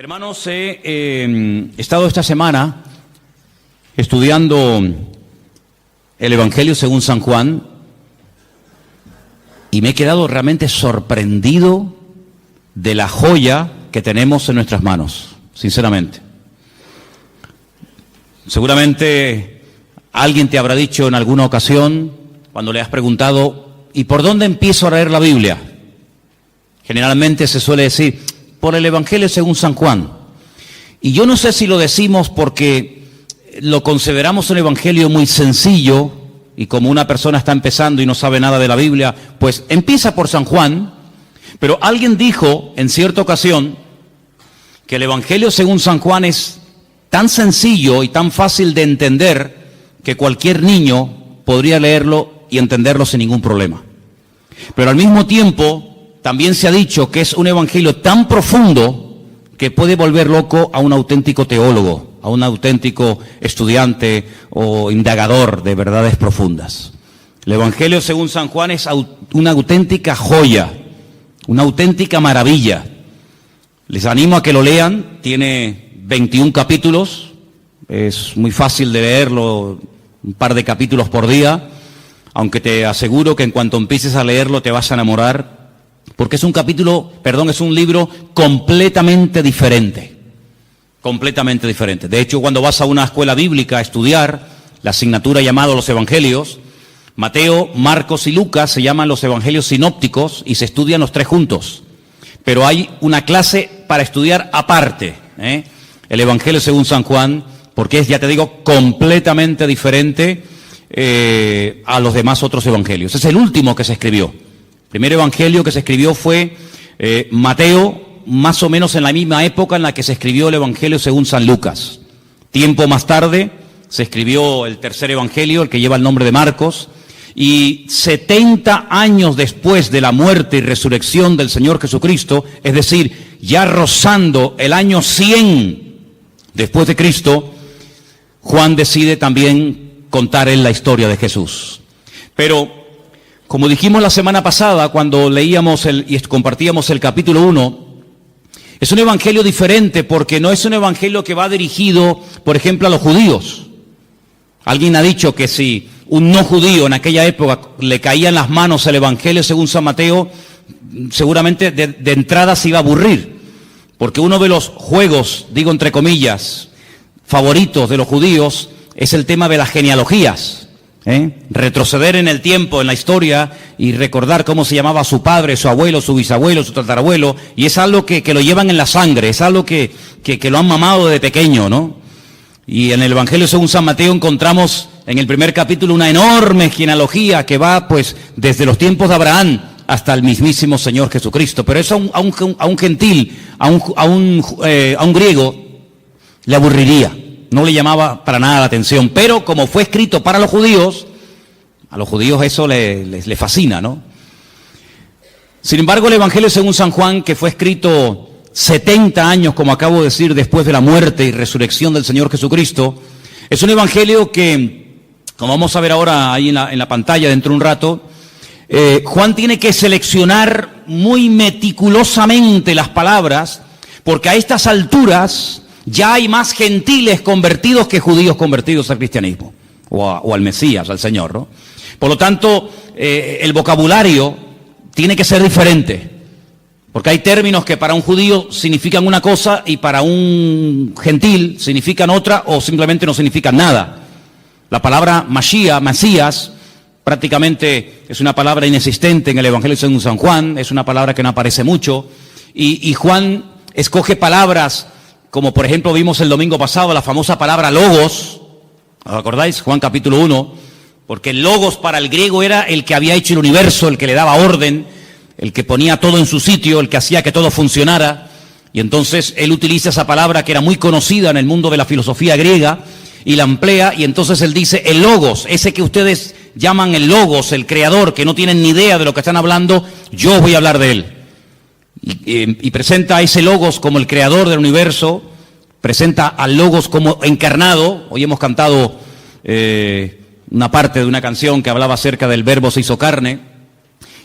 Hermanos, he estado esta semana estudiando el Evangelio según San Juan y me he quedado realmente sorprendido de la joya que tenemos en nuestras manos, sinceramente. Seguramente alguien te habrá dicho en alguna ocasión, cuando le has preguntado, ¿y por dónde empiezo a leer la Biblia? Generalmente se suele decir, por el Evangelio según San Juan. Y yo no sé si lo decimos porque lo consideramos un evangelio muy sencillo y como una persona está empezando y no sabe nada de la Biblia, pues empieza por San Juan, pero alguien dijo en cierta ocasión que el Evangelio según San Juan es tan sencillo y tan fácil de entender que cualquier niño podría leerlo y entenderlo sin ningún problema. Pero al mismo tiempo también se ha dicho que es un evangelio tan profundo que puede volver loco a un auténtico teólogo, a un auténtico estudiante o indagador de verdades profundas. El Evangelio según San Juan es una auténtica joya, una auténtica maravilla. Les animo a que lo lean, tiene 21 capítulos, es muy fácil de leerlo, un par de capítulos por día, aunque te aseguro que en cuanto empieces a leerlo te vas a enamorar, porque es un libro completamente diferente. Completamente diferente. De hecho, cuando vas a una escuela bíblica a estudiar la asignatura llamada los Evangelios, Mateo, Marcos y Lucas se llaman los Evangelios sinópticos y se estudian los tres juntos. Pero hay una clase para estudiar aparte, el Evangelio según San Juan, porque es, ya te digo, completamente diferente a los demás otros evangelios. Es el último que se escribió. El primer evangelio que se escribió fue Mateo, más o menos en la misma época en la que se escribió el Evangelio según San Lucas. Tiempo más tarde se escribió el tercer evangelio, el que lleva el nombre de Marcos, y 70 años después de la muerte y resurrección del Señor Jesucristo, es decir, ya rozando el año 100 después de Cristo, Juan decide también contar en la historia de Jesús. Pero como dijimos la semana pasada, cuando leíamos y compartíamos el capítulo 1, es un evangelio diferente porque no es un evangelio que va dirigido, por ejemplo, a los judíos. Alguien ha dicho que si un no judío en aquella época le caía en las manos el evangelio según San Mateo, seguramente de entrada se iba a aburrir. Porque uno de los juegos, digo entre comillas, favoritos de los judíos es el tema de las genealogías. Retroceder en el tiempo, en la historia, y recordar cómo se llamaba su padre, su abuelo, su bisabuelo, su tatarabuelo, y es algo que lo llevan en la sangre, es algo que lo han mamado de pequeño, ¿no? Y en el Evangelio según San Mateo encontramos en el primer capítulo una enorme genealogía que va pues desde los tiempos de Abraham hasta el mismísimo Señor Jesucristo. Pero eso a un gentil, a un griego, le aburriría. No le llamaba para nada la atención, pero como fue escrito para los judíos, a los judíos eso les fascina, ¿no? Sin embargo, el Evangelio según San Juan, que fue escrito 70 años, como acabo de decir, después de la muerte y resurrección del Señor Jesucristo, es un evangelio que, como vamos a ver ahora ahí en la pantalla dentro de un rato, Juan tiene que seleccionar muy meticulosamente las palabras, porque a estas alturas ya hay más gentiles convertidos que judíos convertidos al cristianismo, o al Mesías, al Señor, ¿no? Por lo tanto, el vocabulario tiene que ser diferente, porque hay términos que para un judío significan una cosa y para un gentil significan otra o simplemente no significan nada. La palabra Mashiach, Mesías, prácticamente es una palabra inexistente en el Evangelio según San Juan, es una palabra que no aparece mucho, y Juan escoge palabras como por ejemplo vimos el domingo pasado la famosa palabra logos, ¿os acordáis? Juan capítulo 1, porque el logos para el griego era el que había hecho el universo, el que le daba orden, el que ponía todo en su sitio, el que hacía que todo funcionara, y entonces él utiliza esa palabra que era muy conocida en el mundo de la filosofía griega, y la emplea, y entonces él dice, el logos, ese que ustedes llaman el logos, el creador, que no tienen ni idea de lo que están hablando, yo voy a hablar de él. Y presenta a ese logos como el creador del universo, presenta al logos como encarnado. Hoy hemos cantado una parte de una canción que hablaba acerca del verbo se hizo carne,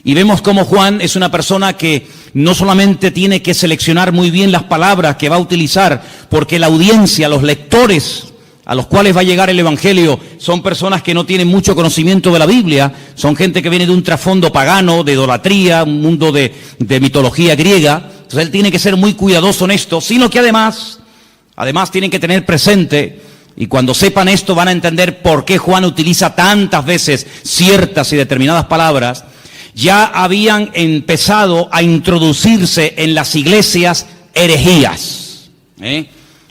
Y vemos cómo Juan es una persona que no solamente tiene que seleccionar muy bien las palabras que va a utilizar, porque la audiencia, los lectores a los cuales va a llegar el Evangelio, son personas que no tienen mucho conocimiento de la Biblia, son gente que viene de un trasfondo pagano, de idolatría, un mundo de mitología griega. Entonces él tiene que ser muy cuidadoso en esto, sino que además tienen que tener presente, y cuando sepan esto van a entender por qué Juan utiliza tantas veces ciertas y determinadas palabras. Ya habían empezado a introducirse en las iglesias herejías,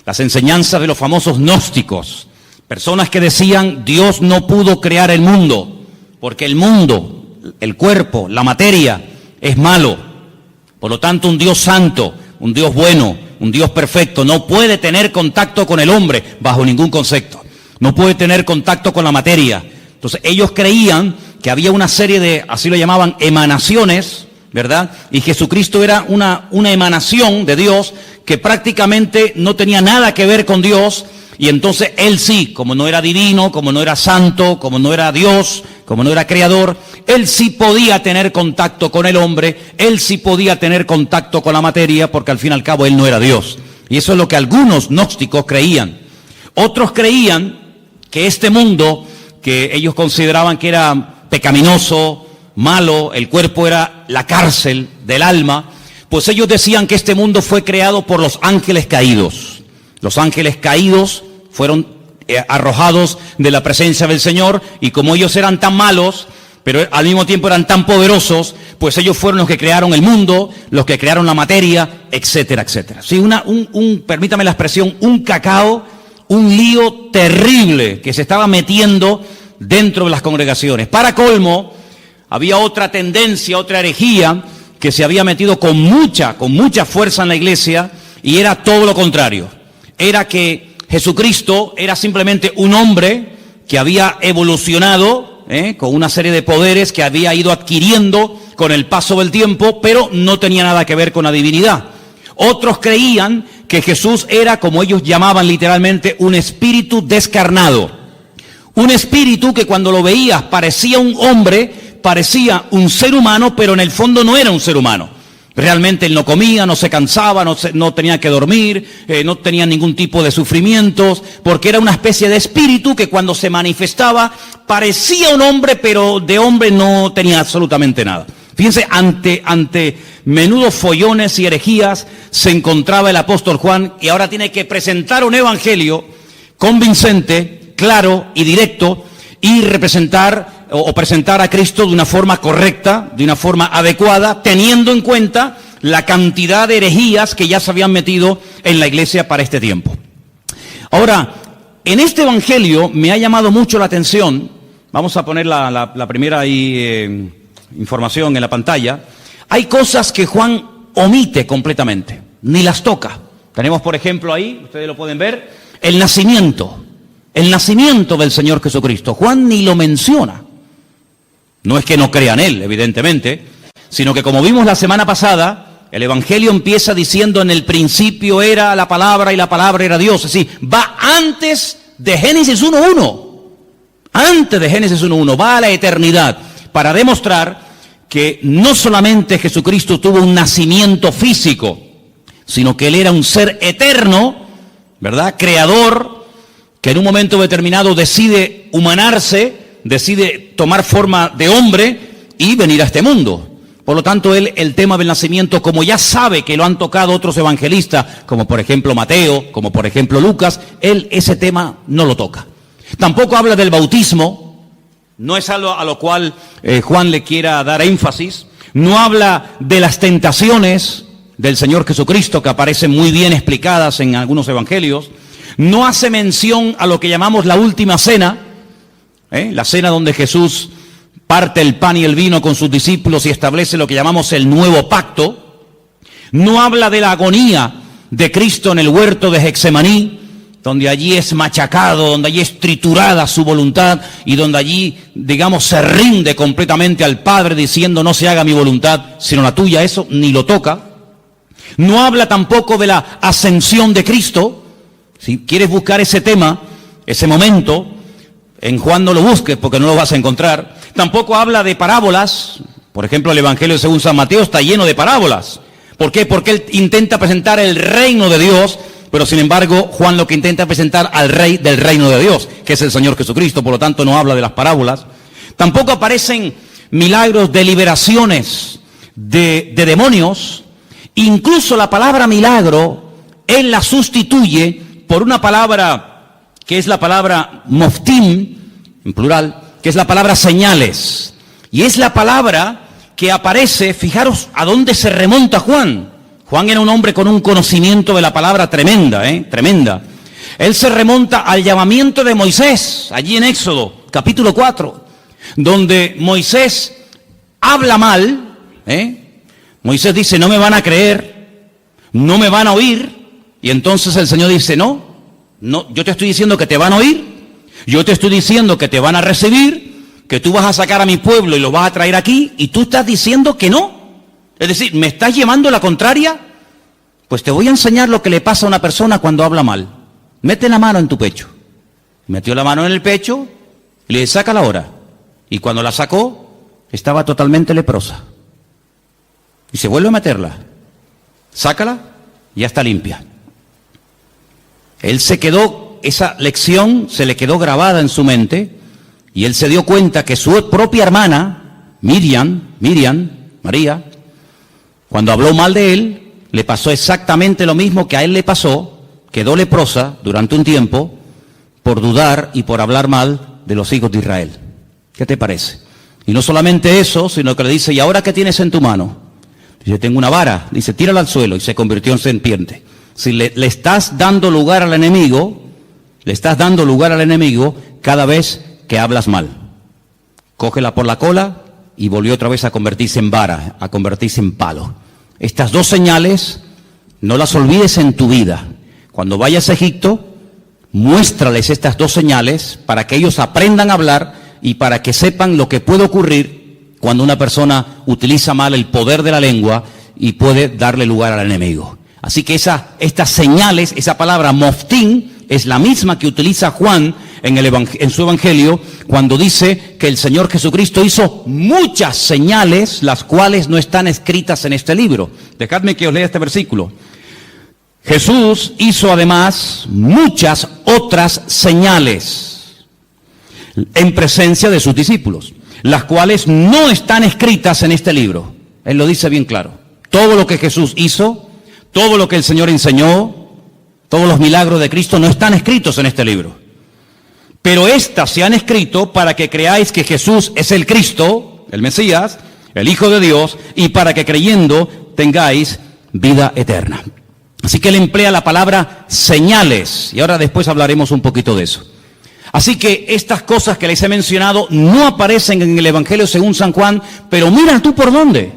las enseñanzas de los famosos gnósticos, personas que decían Dios no pudo crear el mundo, porque el mundo, el cuerpo, la materia es malo. Por lo tanto, un Dios santo, un Dios bueno, un Dios perfecto no puede tener contacto con el hombre bajo ningún concepto, no puede tener contacto con la materia. Entonces ellos creían que había una serie de, así lo llamaban, emanaciones, ¿verdad? Y Jesucristo era una emanación de Dios que prácticamente no tenía nada que ver con Dios, y entonces él sí, como no era divino, como no era santo, como no era Dios, como no era creador, él sí podía tener contacto con el hombre, él sí podía tener contacto con la materia, porque al fin y al cabo él no era Dios. Y eso es lo que algunos gnósticos creían. Otros creían que este mundo, que ellos consideraban que era pecaminoso, malo, el cuerpo era la cárcel del alma, pues ellos decían que este mundo fue creado por los ángeles caídos. Los ángeles caídos fueron arrojados de la presencia del Señor, y como ellos eran tan malos, pero al mismo tiempo eran tan poderosos, pues ellos fueron los que crearon el mundo, los que crearon la materia, etcétera, etcétera. Sí, permítame la expresión, un cacao, un lío terrible que se estaba metiendo dentro de las congregaciones. Para colmo, había otra tendencia, otra herejía que se había metido con mucha fuerza en la iglesia, y era todo lo contrario. Era que Jesucristo era simplemente un hombre que había evolucionado con una serie de poderes que había ido adquiriendo con el paso del tiempo, pero no tenía nada que ver con la divinidad. Otros creían que Jesús era, como ellos llamaban literalmente, un espíritu descarnado. Un espíritu que cuando lo veías parecía un hombre, parecía un ser humano, pero en el fondo no era un ser humano. Realmente él no comía, no se cansaba, no tenía que dormir, no tenía ningún tipo de sufrimientos, porque era una especie de espíritu que cuando se manifestaba parecía un hombre, pero de hombre no tenía absolutamente nada. Fíjense, ante menudos follones y herejías se encontraba el apóstol Juan, y ahora tiene que presentar un evangelio convincente, claro y directo, y representar o presentar a Cristo de una forma correcta, de una forma adecuada, teniendo en cuenta la cantidad de herejías que ya se habían metido en la iglesia para este tiempo. Ahora, en este evangelio me ha llamado mucho la atención, vamos a poner la primera información en la pantalla. Hay cosas que Juan omite completamente, ni las toca. Tenemos, por ejemplo, ahí, ustedes lo pueden ver, el nacimiento del Señor Jesucristo. Juan ni lo menciona. No es que no crea en Él, evidentemente, sino que como vimos la semana pasada, el Evangelio empieza diciendo en el principio era la palabra y la palabra era Dios. Es decir, va antes de Génesis 1.1. Antes de Génesis 1.1, va a la eternidad para demostrar que no solamente Jesucristo tuvo un nacimiento físico, sino que Él era un ser eterno, ¿verdad? Creador, que en un momento determinado decide humanarse, decide tomar forma de hombre y venir a este mundo. Por lo tanto, él, el tema del nacimiento, como ya sabe que lo han tocado otros evangelistas, como por ejemplo Mateo, como por ejemplo Lucas, él ese tema no lo toca. Tampoco habla del bautismo, no es algo a lo cual Juan le quiera dar énfasis. No habla de las tentaciones del Señor Jesucristo, que aparecen muy bien explicadas en algunos evangelios. No hace mención a lo que llamamos la última cena, la cena donde Jesús parte el pan y el vino con sus discípulos y establece lo que llamamos el nuevo pacto. No habla de la agonía de Cristo en el huerto de Getsemaní, donde allí es machacado, donde allí es triturada su voluntad y donde allí, digamos, se rinde completamente al Padre diciendo no se haga mi voluntad sino la tuya. Eso ni lo toca. No habla tampoco de la ascensión de Cristo. Si quieres buscar ese tema, ese momento, en Juan no lo busques porque no lo vas a encontrar. Tampoco habla de parábolas, Por ejemplo, el Evangelio según San Mateo está lleno de parábolas. ¿Por qué? Porque él intenta presentar el reino de Dios, pero sin embargo Juan lo que intenta presentar al rey del reino de Dios, que es el Señor Jesucristo, por lo tanto no habla de las parábolas. Tampoco aparecen milagros de liberaciones de demonios. Incluso la palabra milagro, él la sustituye por una palabra que es la palabra moftim, en plural, que es la palabra señales. Y es la palabra que aparece, fijaros a dónde se remonta Juan. Juan era un hombre con un conocimiento de la palabra tremenda, tremenda. Él se remonta al llamamiento de Moisés, allí en Éxodo, capítulo 4, donde Moisés habla mal, Moisés dice, no me van a creer, no me van a oír, y entonces el Señor dice, no, yo te estoy diciendo que te van a oír, yo te estoy diciendo que te van a recibir, que tú vas a sacar a mi pueblo y lo vas a traer aquí, y tú estás diciendo que no. Es decir, ¿me estás llevando la contraria? Pues te voy a enseñar lo que le pasa a una persona cuando habla mal. Mete la mano en tu pecho. Metió la mano en el pecho y le dice, sácala ahora. Y cuando la sacó, estaba totalmente leprosa. Y se vuelve a meterla. Sácala, ya está limpia. Él se quedó, esa lección se le quedó grabada en su mente, y él se dio cuenta que su propia hermana, María, cuando habló mal de él, le pasó exactamente lo mismo que a él le pasó, quedó leprosa durante un tiempo por dudar y por hablar mal de los hijos de Israel. ¿Qué te parece? Y no solamente eso, sino que le dice, ¿y ahora qué tienes en tu mano? Dice, tengo una vara. Dice, tírala al suelo, y se convirtió en serpiente. Si le estás dando lugar al enemigo, cada vez que hablas mal. Cógela por la cola y volvió otra vez a convertirse en vara, a convertirse en palo. Estas dos señales no las olvides en tu vida. Cuando vayas a Egipto, muéstrales estas dos señales para que ellos aprendan a hablar y para que sepan lo que puede ocurrir cuando una persona utiliza mal el poder de la lengua y puede darle lugar al enemigo. Así que estas señales, esa palabra moftim, es la misma que utiliza Juan en su Evangelio cuando dice que el Señor Jesucristo hizo muchas señales, las cuales no están escritas en este libro. Dejadme que os lea este versículo. Jesús hizo además muchas otras señales en presencia de sus discípulos, las cuales no están escritas en este libro. Él lo dice bien claro. Todo lo que Jesús hizo, todo lo que el Señor enseñó, todos los milagros de Cristo no están escritos en este libro. Pero estas se han escrito para que creáis que Jesús es el Cristo, el Mesías, el Hijo de Dios, y para que creyendo tengáis vida eterna. Así que él emplea la palabra señales, y ahora después hablaremos un poquito de eso. Así que estas cosas que les he mencionado no aparecen en el Evangelio según San Juan, pero mira tú por dónde.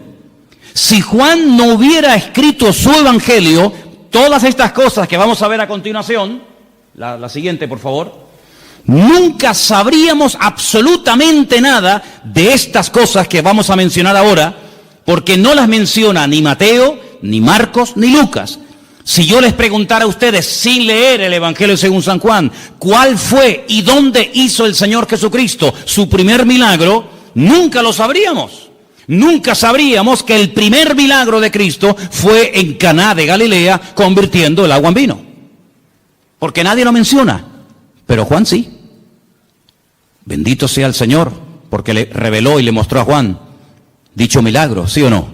Si Juan no hubiera escrito su Evangelio, todas estas cosas que vamos a ver a continuación, la siguiente por favor, nunca sabríamos absolutamente nada de estas cosas que vamos a mencionar ahora, porque no las menciona ni Mateo, ni Marcos, ni Lucas. Si yo les preguntara a ustedes, sin leer el Evangelio según San Juan, cuál fue y dónde hizo el Señor Jesucristo su primer milagro, nunca lo sabríamos. Nunca sabríamos que el primer milagro de Cristo fue en Caná de Galilea, convirtiendo el agua en vino. Porque nadie lo menciona, pero Juan sí. Bendito sea el Señor, porque le reveló y le mostró a Juan dicho milagro, ¿sí o no?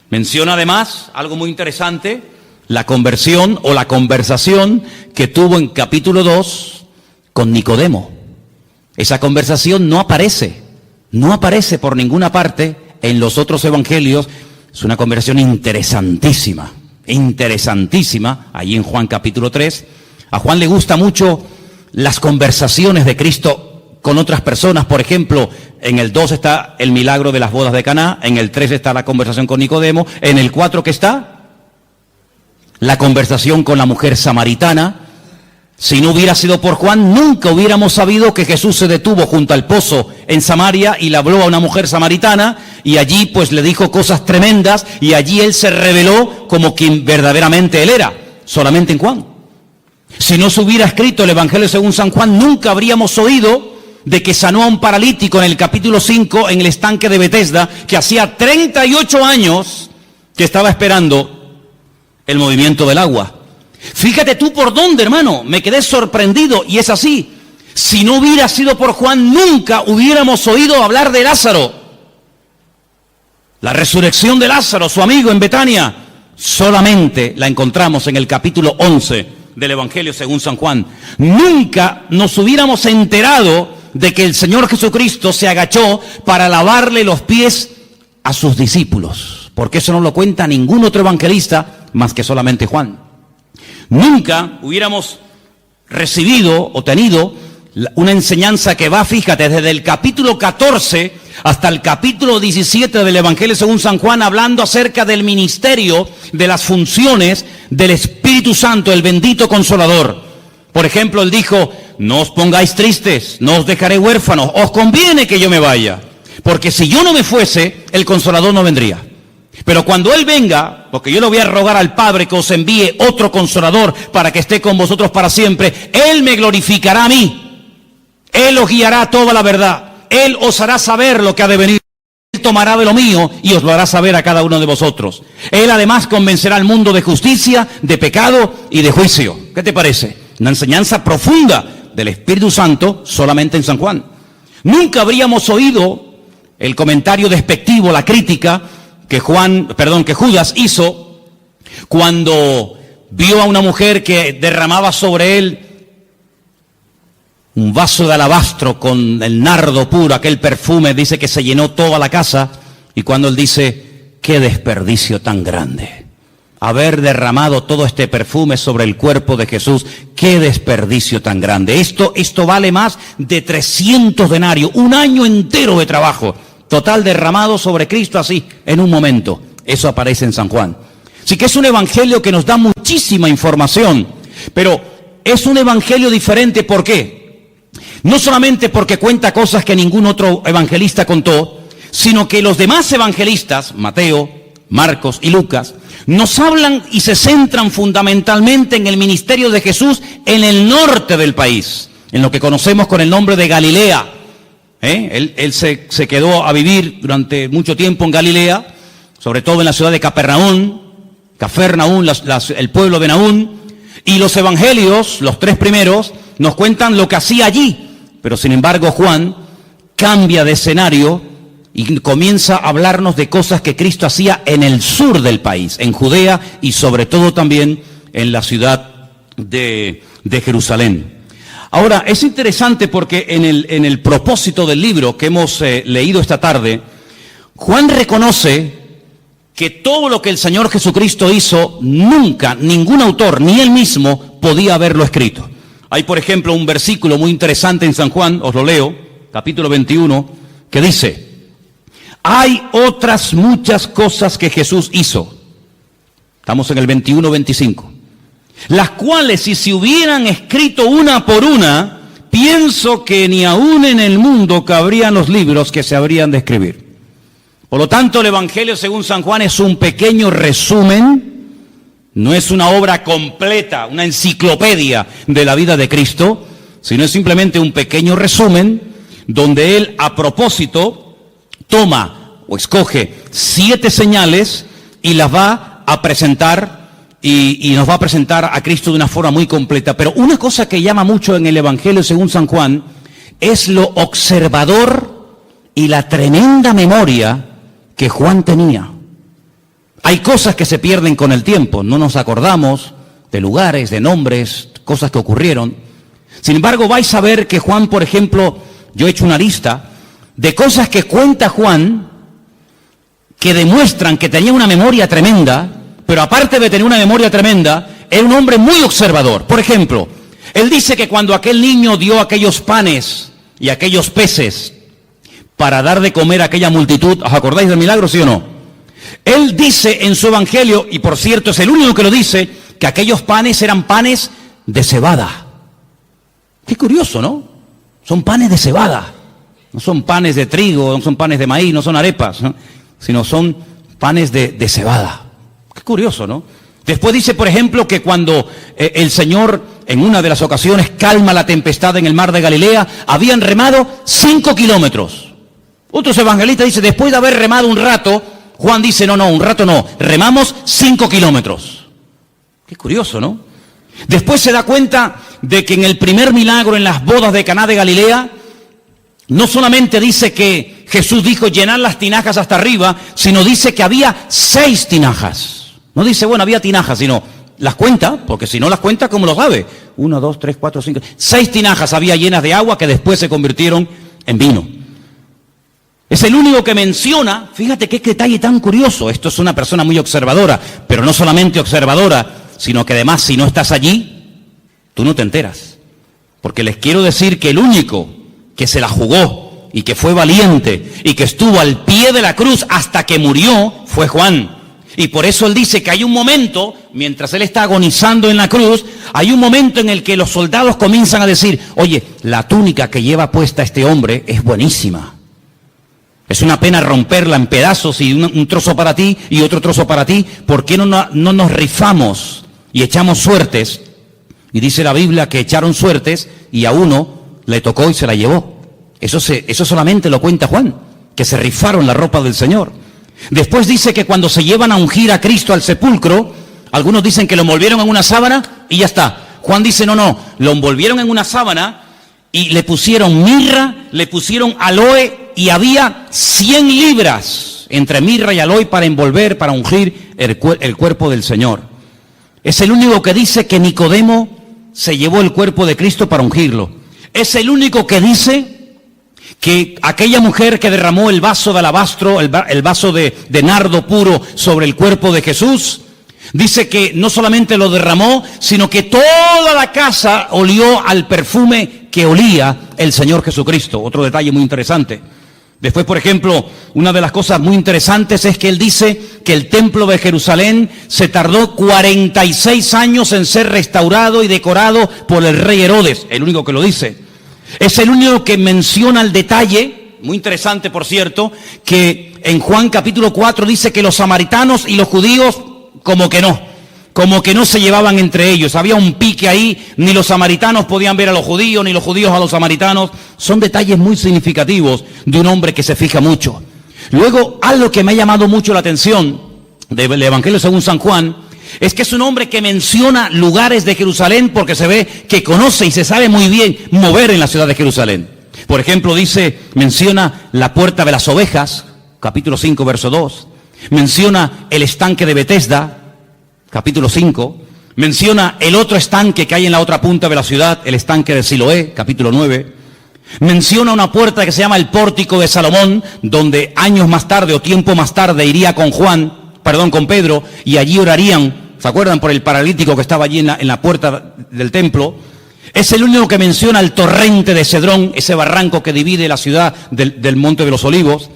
Menciona además algo muy interesante, la conversión o la conversación que tuvo en capítulo 2 con Nicodemo. Esa conversación no aparece por ninguna parte en los otros evangelios. Es una conversación interesantísima, allí en Juan capítulo 3. A Juan le gusta mucho las conversaciones de Cristo con otras personas. Por ejemplo, en el 2 está el milagro de las bodas de Caná, en el 3 está la conversación con Nicodemo, en el 4 ¿qué está? La conversación con la mujer samaritana. Si no hubiera sido por Juan, nunca hubiéramos sabido que Jesús se detuvo junto al pozo en Samaria y le habló a una mujer samaritana, y allí pues le dijo cosas tremendas, y allí él se reveló como quien verdaderamente él era, solamente en Juan. Si no se hubiera escrito el Evangelio según San Juan, nunca habríamos oído de que sanó a un paralítico en el capítulo 5 en el estanque de Betesda, que hacía 38 años que estaba esperando el movimiento del agua. Fíjate tú por dónde, hermano, me quedé sorprendido, y es así. Si no hubiera sido por Juan, nunca hubiéramos oído hablar de Lázaro. La resurrección de Lázaro, su amigo en Betania, solamente la encontramos en el capítulo 11 del Evangelio según San Juan. Nunca nos hubiéramos enterado de que el Señor Jesucristo se agachó para lavarle los pies a sus discípulos, porque eso no lo cuenta ningún otro evangelista más que solamente Juan. Nunca hubiéramos recibido o tenido una enseñanza que va, fíjate, desde el capítulo 14 hasta el capítulo 17 del Evangelio según San Juan, hablando acerca del ministerio, de las funciones del Espíritu Santo, el bendito Consolador. Por ejemplo, él dijo: no os pongáis tristes, no os dejaré huérfanos, os conviene que yo me vaya, porque si yo no me fuese, el Consolador no vendría. Pero cuando Él venga, porque yo le voy a rogar al Padre que os envíe otro Consolador para que esté con vosotros para siempre, Él me glorificará a mí. Él os guiará a toda la verdad. Él os hará saber lo que ha de venir. Él tomará de lo mío y os lo hará saber a cada uno de vosotros. Él además convencerá al mundo de justicia, de pecado y de juicio. ¿Qué te parece? Una enseñanza profunda del Espíritu Santo solamente en San Juan. Nunca habríamos oído el comentario despectivo, la crítica que Judas hizo cuando vio a una mujer que derramaba sobre él un vaso de alabastro con el nardo puro, aquel perfume, dice que se llenó toda la casa, y cuando él dice: qué desperdicio tan grande, haber derramado todo este perfume sobre el cuerpo de Jesús, qué desperdicio tan grande. Esto vale más de 300 denarios, un año entero de trabajo, total derramado sobre Cristo así, en un momento. Eso aparece en San Juan. Así que es un evangelio que nos da muchísima información, pero es un evangelio diferente. ¿Por qué? No solamente porque cuenta cosas que ningún otro evangelista contó, sino que los demás evangelistas, Mateo, Marcos y Lucas, nos hablan y se centran fundamentalmente en el ministerio de Jesús en el norte del país, en lo que conocemos con el nombre de Galilea. Él se quedó a vivir durante mucho tiempo en Galilea, sobre todo en la ciudad de Capernaum, el pueblo de Naún, y los evangelios, los 3 primeros, nos cuentan lo que hacía allí. Pero sin embargo Juan cambia de escenario y comienza a hablarnos de cosas que Cristo hacía en el sur del país, en Judea y sobre todo también en la ciudad de Jerusalén. Ahora, es interesante porque en el propósito del libro que hemos leído esta tarde, Juan reconoce que todo lo que el Señor Jesucristo hizo, nunca ningún autor, ni él mismo, podía haberlo escrito. Hay, por ejemplo, un versículo muy interesante en San Juan, os lo leo, capítulo 21, que dice: hay otras muchas cosas que Jesús hizo. Estamos en el 21-25. Las cuales, si se hubieran escrito una por una, pienso que ni aún en el mundo cabrían los libros que se habrían de escribir. Por lo tanto, el Evangelio según San Juan es un pequeño resumen. No es una obra completa, una enciclopedia de la vida de Cristo, sino es simplemente un pequeño resumen donde Él, a propósito, toma o escoge 7 señales y las va a presentar y nos va a presentar a Cristo de una forma muy completa. Pero una cosa que llama mucho en el Evangelio según San Juan es lo observador y la tremenda memoria que Juan tenía. Hay cosas que se pierden con el tiempo, no nos acordamos de lugares, de nombres, cosas que ocurrieron. Sin embargo, vais a ver que Juan, por ejemplo, yo he hecho una lista de cosas que cuenta Juan que demuestran que tenía una memoria tremenda, pero aparte de tener una memoria tremenda, era un hombre muy observador. Por ejemplo, él dice que cuando aquel niño dio aquellos panes y aquellos peces para dar de comer a aquella multitud, ¿os acordáis del milagro, sí o no? Él dice en su evangelio, y por cierto es el único que lo dice, que aquellos panes eran panes de cebada. Qué curioso, ¿no? Son panes de cebada. No son panes de trigo, no son panes de maíz, no son arepas, ¿no? Sino son panes de cebada. Qué curioso, ¿no? Después dice, por ejemplo, que cuando el Señor en una de las ocasiones, calma la tempestad en el mar de Galilea, habían remado 5 kilómetros. Otros evangelistas dicen, después de haber remado un rato, Juan dice, no, un rato no, remamos 5 kilómetros. Qué curioso, ¿no? Después se da cuenta de que en el primer milagro en las bodas de Caná de Galilea, no solamente dice que Jesús dijo llenar las tinajas hasta arriba, sino dice que había 6 tinajas. No dice, bueno, había tinajas, sino las cuenta, porque si no las cuenta, ¿cómo lo sabe? 1, 2, 3, 4, 5, 6 tinajas había llenas de agua que después se convirtieron en vino. Es el único que menciona, fíjate qué detalle tan curioso, esto es una persona muy observadora, pero no solamente observadora, sino que además si no estás allí, tú no te enteras. Porque les quiero decir que el único que se la jugó y que fue valiente y que estuvo al pie de la cruz hasta que murió fue Juan. Y por eso él dice que hay un momento, mientras él está agonizando en la cruz, hay un momento en el que los soldados comienzan a decir, oye, la túnica que lleva puesta este hombre es buenísima. Es una pena romperla en pedazos y un trozo para ti y otro trozo para ti. ¿Por qué no nos rifamos y echamos suertes? Y dice la Biblia que echaron suertes y a uno le tocó y se la llevó. Eso solamente lo cuenta Juan, que se rifaron la ropa del Señor. Después dice que cuando se llevan a ungir a Cristo al sepulcro, algunos dicen que lo envolvieron en una sábana y ya está. Juan dice, no, lo envolvieron en una sábana y le pusieron mirra, le pusieron aloe y había 100 libras entre mirra y aloe para envolver, para ungir el cuerpo del Señor. Es el único que dice que Nicodemo se llevó el cuerpo de Cristo para ungirlo. Es el único que dice que aquella mujer que derramó el vaso de alabastro, el vaso de nardo puro sobre el cuerpo de Jesús, dice que no solamente lo derramó, sino que toda la casa olió al perfume que olía el Señor Jesucristo. Otro detalle muy interesante. Después, por ejemplo, una de las cosas muy interesantes es que él dice que el templo de Jerusalén se tardó 46 años en ser restaurado y decorado por el rey Herodes, el único que lo dice. Es el único que menciona el detalle, muy interesante por cierto, que en Juan capítulo 4 dice que los samaritanos y los judíos como que no se llevaban entre ellos. Había un pique ahí, ni los samaritanos podían ver a los judíos, ni los judíos a los samaritanos. Son detalles muy significativos de un hombre que se fija mucho. Luego, algo que me ha llamado mucho la atención del Evangelio según San Juan, es que es un hombre que menciona lugares de Jerusalén porque se ve que conoce y se sabe muy bien mover en la ciudad de Jerusalén. Por ejemplo, menciona la puerta de las ovejas, capítulo 5, verso 2. Menciona el estanque de Betesda, capítulo 5. Menciona el otro estanque que hay en la otra punta de la ciudad, el estanque de Siloé, capítulo 9. Menciona una puerta que se llama el pórtico de Salomón, donde años más tarde o tiempo más tarde iría con Pedro, y allí orarían, ¿se acuerdan? Por el paralítico que estaba allí en la puerta del templo. Es el único que menciona el torrente de Cedrón, ese barranco que divide la ciudad del Monte de los Olivos.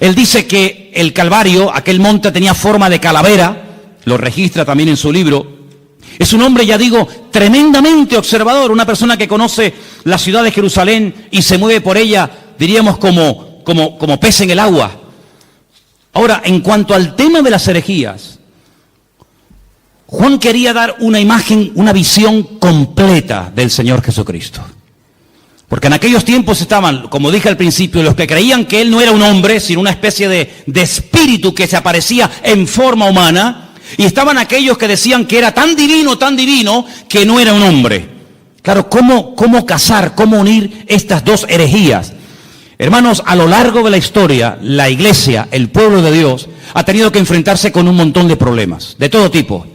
Él dice que el Calvario, aquel monte, tenía forma de calavera, lo registra también en su libro. Es un hombre, ya digo, tremendamente observador, una persona que conoce la ciudad de Jerusalén y se mueve por ella, diríamos, como pez en el agua. Ahora, en cuanto al tema de las herejías, Juan quería dar una imagen, una visión completa del Señor Jesucristo. Porque en aquellos tiempos estaban, como dije al principio, los que creían que Él no era un hombre, sino una especie de espíritu que se aparecía en forma humana, y estaban aquellos que decían que era tan divino, que no era un hombre. Claro, ¿cómo casar, cómo unir estas dos herejías? Hermanos, a lo largo de la historia, la iglesia, el pueblo de Dios, ha tenido que enfrentarse con un montón de problemas, de todo tipo.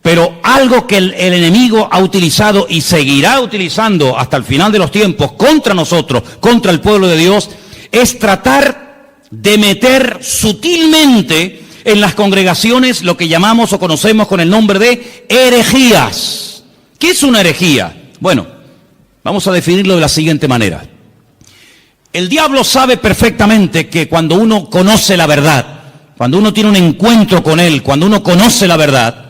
Pero algo que el enemigo ha utilizado y seguirá utilizando hasta el final de los tiempos contra nosotros, contra el pueblo de Dios, es tratar de meter sutilmente en las congregaciones lo que llamamos o conocemos con el nombre de herejías. ¿Qué es una herejía? Bueno, vamos a definirlo de la siguiente manera. El diablo sabe perfectamente que cuando uno conoce la verdad, cuando uno tiene un encuentro con él, cuando uno conoce la verdad,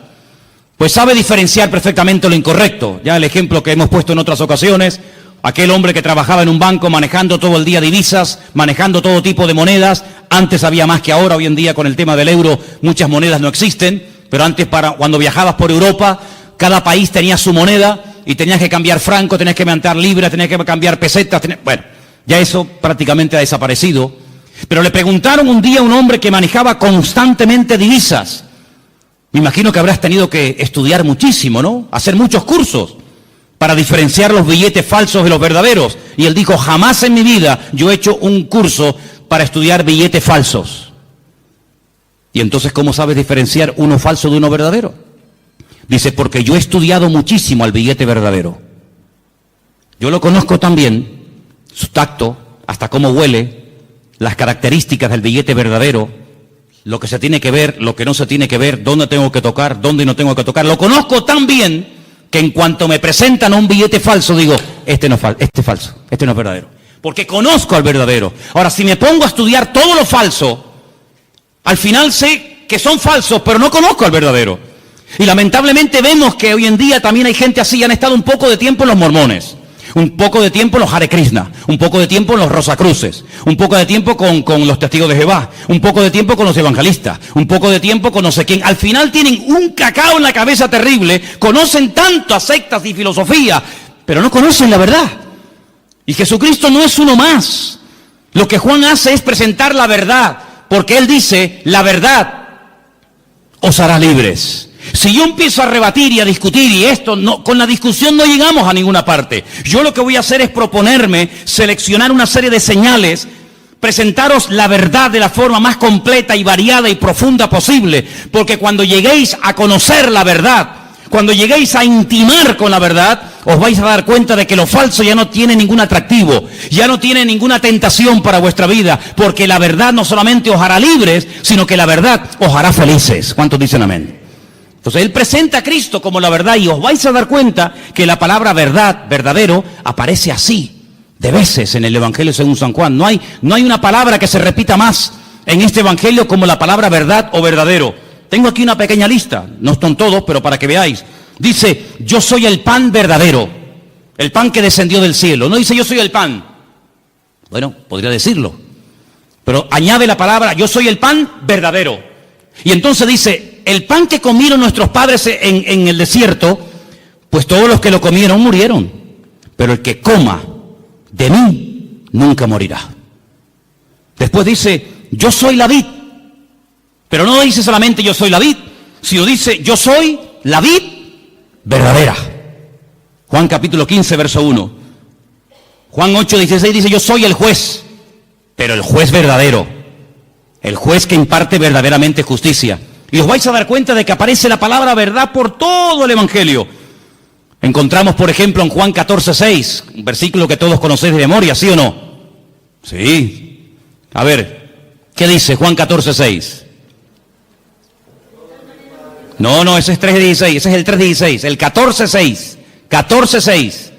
pues sabe diferenciar perfectamente lo incorrecto. Ya el ejemplo que hemos puesto en otras ocasiones, aquel hombre que trabajaba en un banco manejando todo el día divisas, manejando todo tipo de monedas. Antes había más que ahora, hoy en día con el tema del euro muchas monedas no existen, pero antes cuando viajabas por Europa, cada país tenía su moneda y tenías que cambiar franco, tenías que mandar libras, tenías que cambiar pesetas. Bueno, ya eso prácticamente ha desaparecido. Pero le preguntaron un día a un hombre que manejaba constantemente divisas. Me imagino que habrás tenido que estudiar muchísimo, ¿no? Hacer muchos cursos para diferenciar los billetes falsos de los verdaderos. Y él dijo, jamás en mi vida yo he hecho un curso para estudiar billetes falsos. Y entonces, ¿cómo sabes diferenciar uno falso de uno verdadero? Dice, porque yo he estudiado muchísimo al billete verdadero. Yo lo conozco también, su tacto, hasta cómo huele, las características del billete verdadero, lo que se tiene que ver, lo que no se tiene que ver, dónde tengo que tocar, dónde no tengo que tocar. Lo conozco tan bien que en cuanto me presentan un billete falso, digo, este es falso, este no es verdadero. Porque conozco al verdadero. Ahora, si me pongo a estudiar todo lo falso, al final sé que son falsos, pero no conozco al verdadero. Y lamentablemente vemos que hoy en día también hay gente así. Han estado un poco de tiempo en los mormones, un poco de tiempo en los Hare Krishna, un poco de tiempo en los Rosacruces, un poco de tiempo con los testigos de Jehová, un poco de tiempo con los evangelistas, un poco de tiempo con no sé quién. Al final tienen un cacao en la cabeza terrible, conocen tanto a sectas y filosofía, pero no conocen la verdad. Y Jesucristo no es uno más. Lo que Juan hace es presentar la verdad, porque él dice, la verdad os hará libres. Si yo empiezo a rebatir y a discutir y esto, no, con la discusión no llegamos a ninguna parte. Yo lo que voy a hacer es proponerme, seleccionar una serie de señales, presentaros la verdad de la forma más completa y variada y profunda posible, porque cuando lleguéis a conocer la verdad, cuando lleguéis a intimar con la verdad, os vais a dar cuenta de que lo falso ya no tiene ningún atractivo, ya no tiene ninguna tentación para vuestra vida, porque la verdad no solamente os hará libres, sino que la verdad os hará felices. ¿Cuántos dicen amén? Entonces él presenta a Cristo como la verdad y os vais a dar cuenta que la palabra verdad, verdadero, aparece así, de veces en el Evangelio según San Juan. No hay una palabra que se repita más en este Evangelio como la palabra verdad o verdadero. Tengo aquí una pequeña lista, no están todos, pero para que veáis. Dice, yo soy el pan verdadero, el pan que descendió del cielo. No dice yo soy el pan. Bueno, podría decirlo, pero añade la palabra, yo soy el pan verdadero. Y entonces dice, el pan que comieron nuestros padres en el desierto, pues todos los que lo comieron murieron. Pero el que coma de mí nunca morirá. Después dice, yo soy la vid. Pero no dice solamente yo soy la vid, sino dice yo soy la vid verdadera. Juan capítulo 15, verso 1. Juan 8, 16 dice yo soy el juez, pero el juez verdadero. El juez que imparte verdaderamente justicia. Y os vais a dar cuenta de que aparece la palabra verdad por todo el Evangelio. Encontramos, por ejemplo, en Juan 14, 6, un versículo que todos conocéis de memoria, ¿sí o no? Sí. A ver, ¿qué dice Juan 14, 6? No, ese es 3:16, ese es el 3:16, el 14:6, 14:6.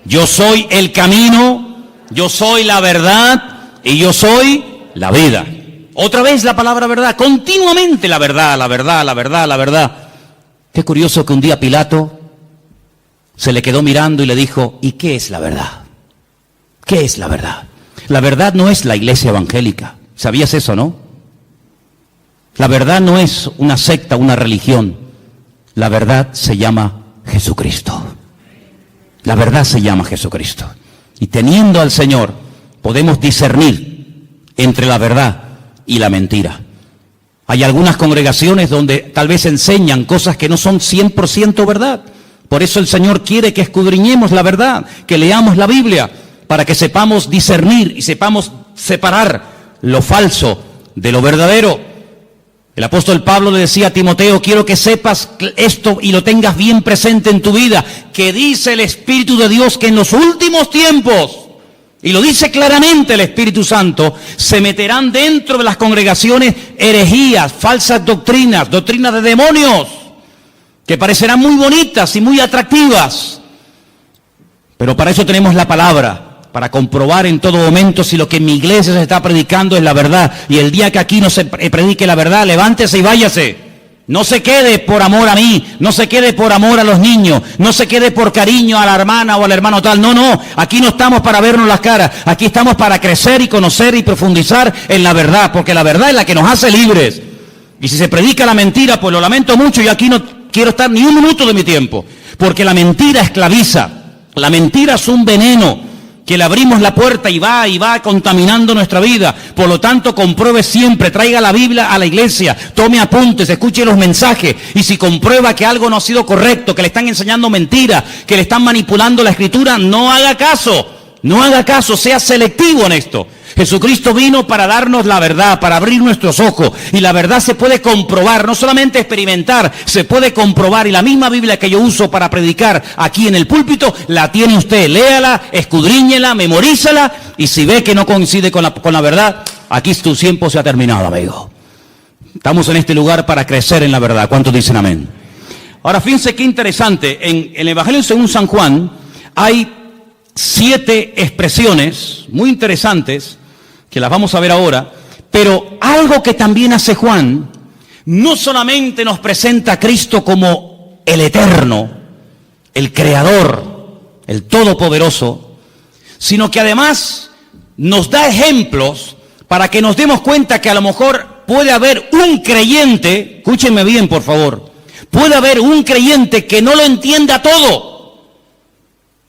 Yo soy el camino, yo soy la verdad y yo soy la vida. Otra vez la palabra verdad, continuamente la verdad, la verdad, la verdad, la verdad. Qué curioso que un día Pilato se le quedó mirando y le dijo, ¿y qué es la verdad? ¿Qué es la verdad? La verdad no es la iglesia evangélica, ¿sabías eso, no? La verdad no es una secta, una religión. La verdad se llama Jesucristo. La verdad se llama Jesucristo. Y teniendo al Señor, podemos discernir entre la verdad y la mentira. Hay algunas congregaciones donde tal vez enseñan cosas que no son 100% verdad. Por eso el Señor quiere que escudriñemos la verdad, que leamos la Biblia, para que sepamos discernir y sepamos separar lo falso de lo verdadero. El apóstol Pablo le decía a Timoteo, quiero que sepas esto y lo tengas bien presente en tu vida, que dice el Espíritu de Dios que en los últimos tiempos, y lo dice claramente el Espíritu Santo, se meterán dentro de las congregaciones herejías, falsas doctrinas, doctrinas de demonios, que parecerán muy bonitas y muy atractivas. Pero para eso tenemos la palabra, para comprobar en todo momento si lo que en mi iglesia se está predicando es la verdad. Y el día que aquí no se predique la verdad, levántese y váyase. No se quede por amor a mí, no se quede por amor a los niños, no se quede por cariño a la hermana o al hermano tal. No, aquí no estamos para vernos las caras, aquí estamos para crecer y conocer y profundizar en la verdad, porque la verdad es la que nos hace libres. Y si se predica la mentira, pues lo lamento mucho, yo aquí no quiero estar ni un minuto de mi tiempo. porque la mentira esclaviza. La mentira es un veneno que le abrimos la puerta y va contaminando nuestra vida. Por lo tanto, compruebe siempre, traiga la Biblia a la iglesia, tome apuntes, escuche los mensajes, y si comprueba que algo no ha sido correcto, que le están enseñando mentira, que le están manipulando la escritura, no haga caso, sea selectivo en esto. Jesucristo vino para darnos la verdad, para abrir nuestros ojos, y la verdad se puede comprobar, no solamente experimentar, se puede comprobar, y la misma Biblia que yo uso para predicar aquí en el púlpito, la tiene usted. Léala, escudriñela, memorízala, y si ve que no coincide con la verdad, aquí tu tiempo se ha terminado, amigo. Estamos en este lugar para crecer en la verdad. ¿Cuántos dicen amén? Ahora, fíjense qué interesante, en el Evangelio según San Juan hay 7 expresiones muy interesantes, que las vamos a ver ahora, pero algo que también hace Juan, no solamente nos presenta a Cristo como el eterno, el creador, el todopoderoso, sino que además nos da ejemplos para que nos demos cuenta que a lo mejor puede haber un creyente, escúchenme bien por favor, puede haber un creyente que no lo entienda todo,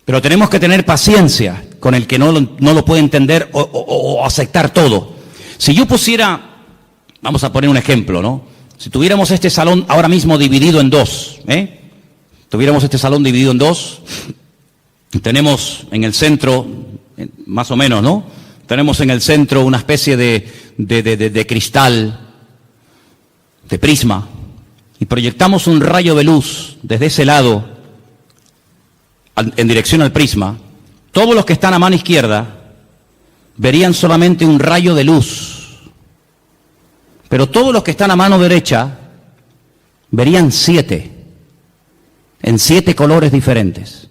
pero tenemos que tener paciencia con el que no lo puede entender o aceptar todo. Si yo pusiera, vamos a poner un ejemplo, ¿no? Si tuviéramos este salón ahora mismo dividido en dos, tuviéramos este salón dividido en dos, tenemos en el centro, más o menos, ¿no? Tenemos en el centro una especie de cristal, de prisma, y proyectamos un rayo de luz desde ese lado en dirección al prisma. Todos los que están a mano izquierda verían solamente un rayo de luz, pero todos los que están a mano derecha verían 7, en 7 colores diferentes.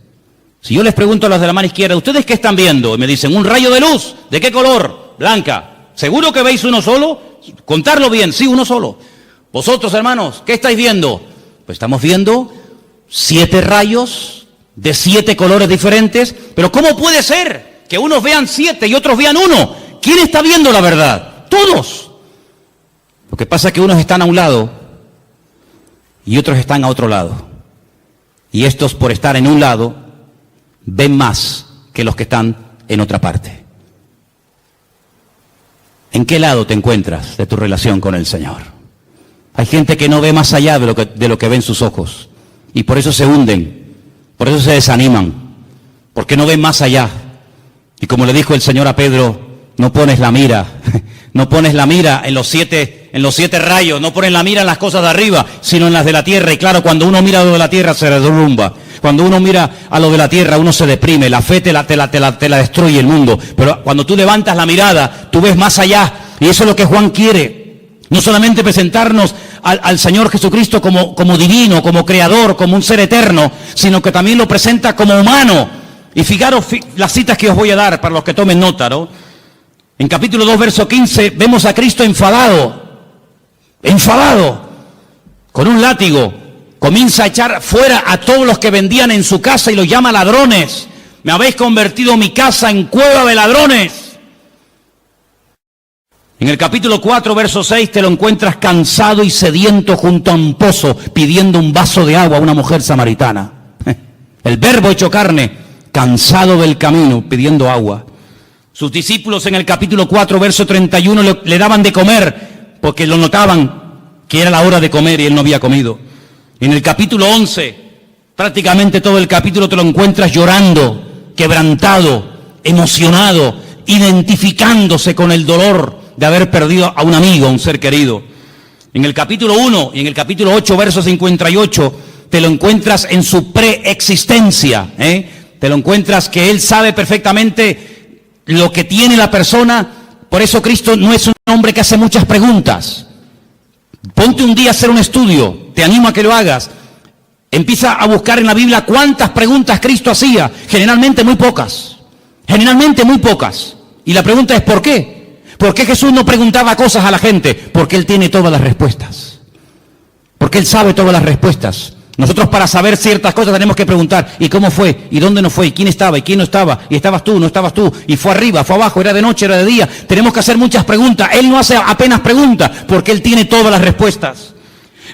Si yo les pregunto a los de la mano izquierda, ¿ustedes qué están viendo? Y me dicen, un rayo de luz. ¿De qué color? Blanca. ¿Seguro que veis uno solo? Contarlo bien, sí, uno solo. Vosotros, hermanos, ¿qué estáis viendo? Pues estamos viendo 7 rayos de 7 colores diferentes, pero ¿cómo puede ser que unos vean 7 y otros vean 1? ¿Quién está viendo la verdad? Todos. Lo que pasa es que unos están a un lado y otros están a otro lado. Y estos, por estar en un lado, ven más que los que están en otra parte. ¿En qué lado te encuentras de tu relación con el Señor? Hay gente que no ve más allá de lo que ven sus ojos, y por eso se hunden. Por eso se desaniman, porque no ven más allá. Y como le dijo el Señor a Pedro, no pones la mira en los 7 rayos, no pones la mira en las cosas de arriba, sino en las de la tierra. Y claro, cuando uno mira a lo de la tierra se derrumba. Cuando uno mira a lo de la tierra, uno se deprime, la fe te la destruye el mundo. Pero cuando tú levantas la mirada, tú ves más allá. Y eso es lo que Juan quiere. No solamente presentarnos al Señor Jesucristo como divino, como creador, como un ser eterno, sino que también lo presenta como humano. Y fijaros las citas que os voy a dar para los que tomen nota, ¿no? En capítulo 2, verso 15, vemos a Cristo enfadado, con un látigo. Comienza a echar fuera a todos los que vendían en su casa y los llama ladrones. Me habéis convertido mi casa en cueva de ladrones. En el capítulo 4, verso 6, te lo encuentras cansado y sediento junto a un pozo, pidiendo un vaso de agua a una mujer samaritana. El verbo hecho carne, cansado del camino, pidiendo agua. Sus discípulos en el capítulo 4, verso 31, le daban de comer, porque lo notaban que era la hora de comer y él no había comido. En el capítulo 11, prácticamente todo el capítulo te lo encuentras llorando, quebrantado, emocionado, identificándose con el dolor de haber perdido a un amigo, a un ser querido. En el capítulo 1 y en el capítulo 8, verso 58, te lo encuentras en su preexistencia, Te lo encuentras que él sabe perfectamente lo que tiene la persona. Por eso Cristo no es un hombre que hace muchas preguntas. Ponte un día a hacer un estudio, te animo a que lo hagas. Empieza a buscar en la Biblia cuántas preguntas Cristo hacía. Generalmente muy pocas. Y la pregunta es ¿por qué? ¿Por qué Jesús no preguntaba cosas a la gente? Porque Él tiene todas las respuestas. Porque Él sabe todas las respuestas. Nosotros para saber ciertas cosas tenemos que preguntar, ¿y cómo fue? ¿Y dónde no fue? ¿Y quién estaba? ¿Y quién no estaba? ¿Y estabas tú? ¿No estabas tú? ¿Y fue arriba? ¿Fue abajo? ¿Era de noche? ¿Era de día? Tenemos que hacer muchas preguntas. Él no hace apenas preguntas, porque Él tiene todas las respuestas.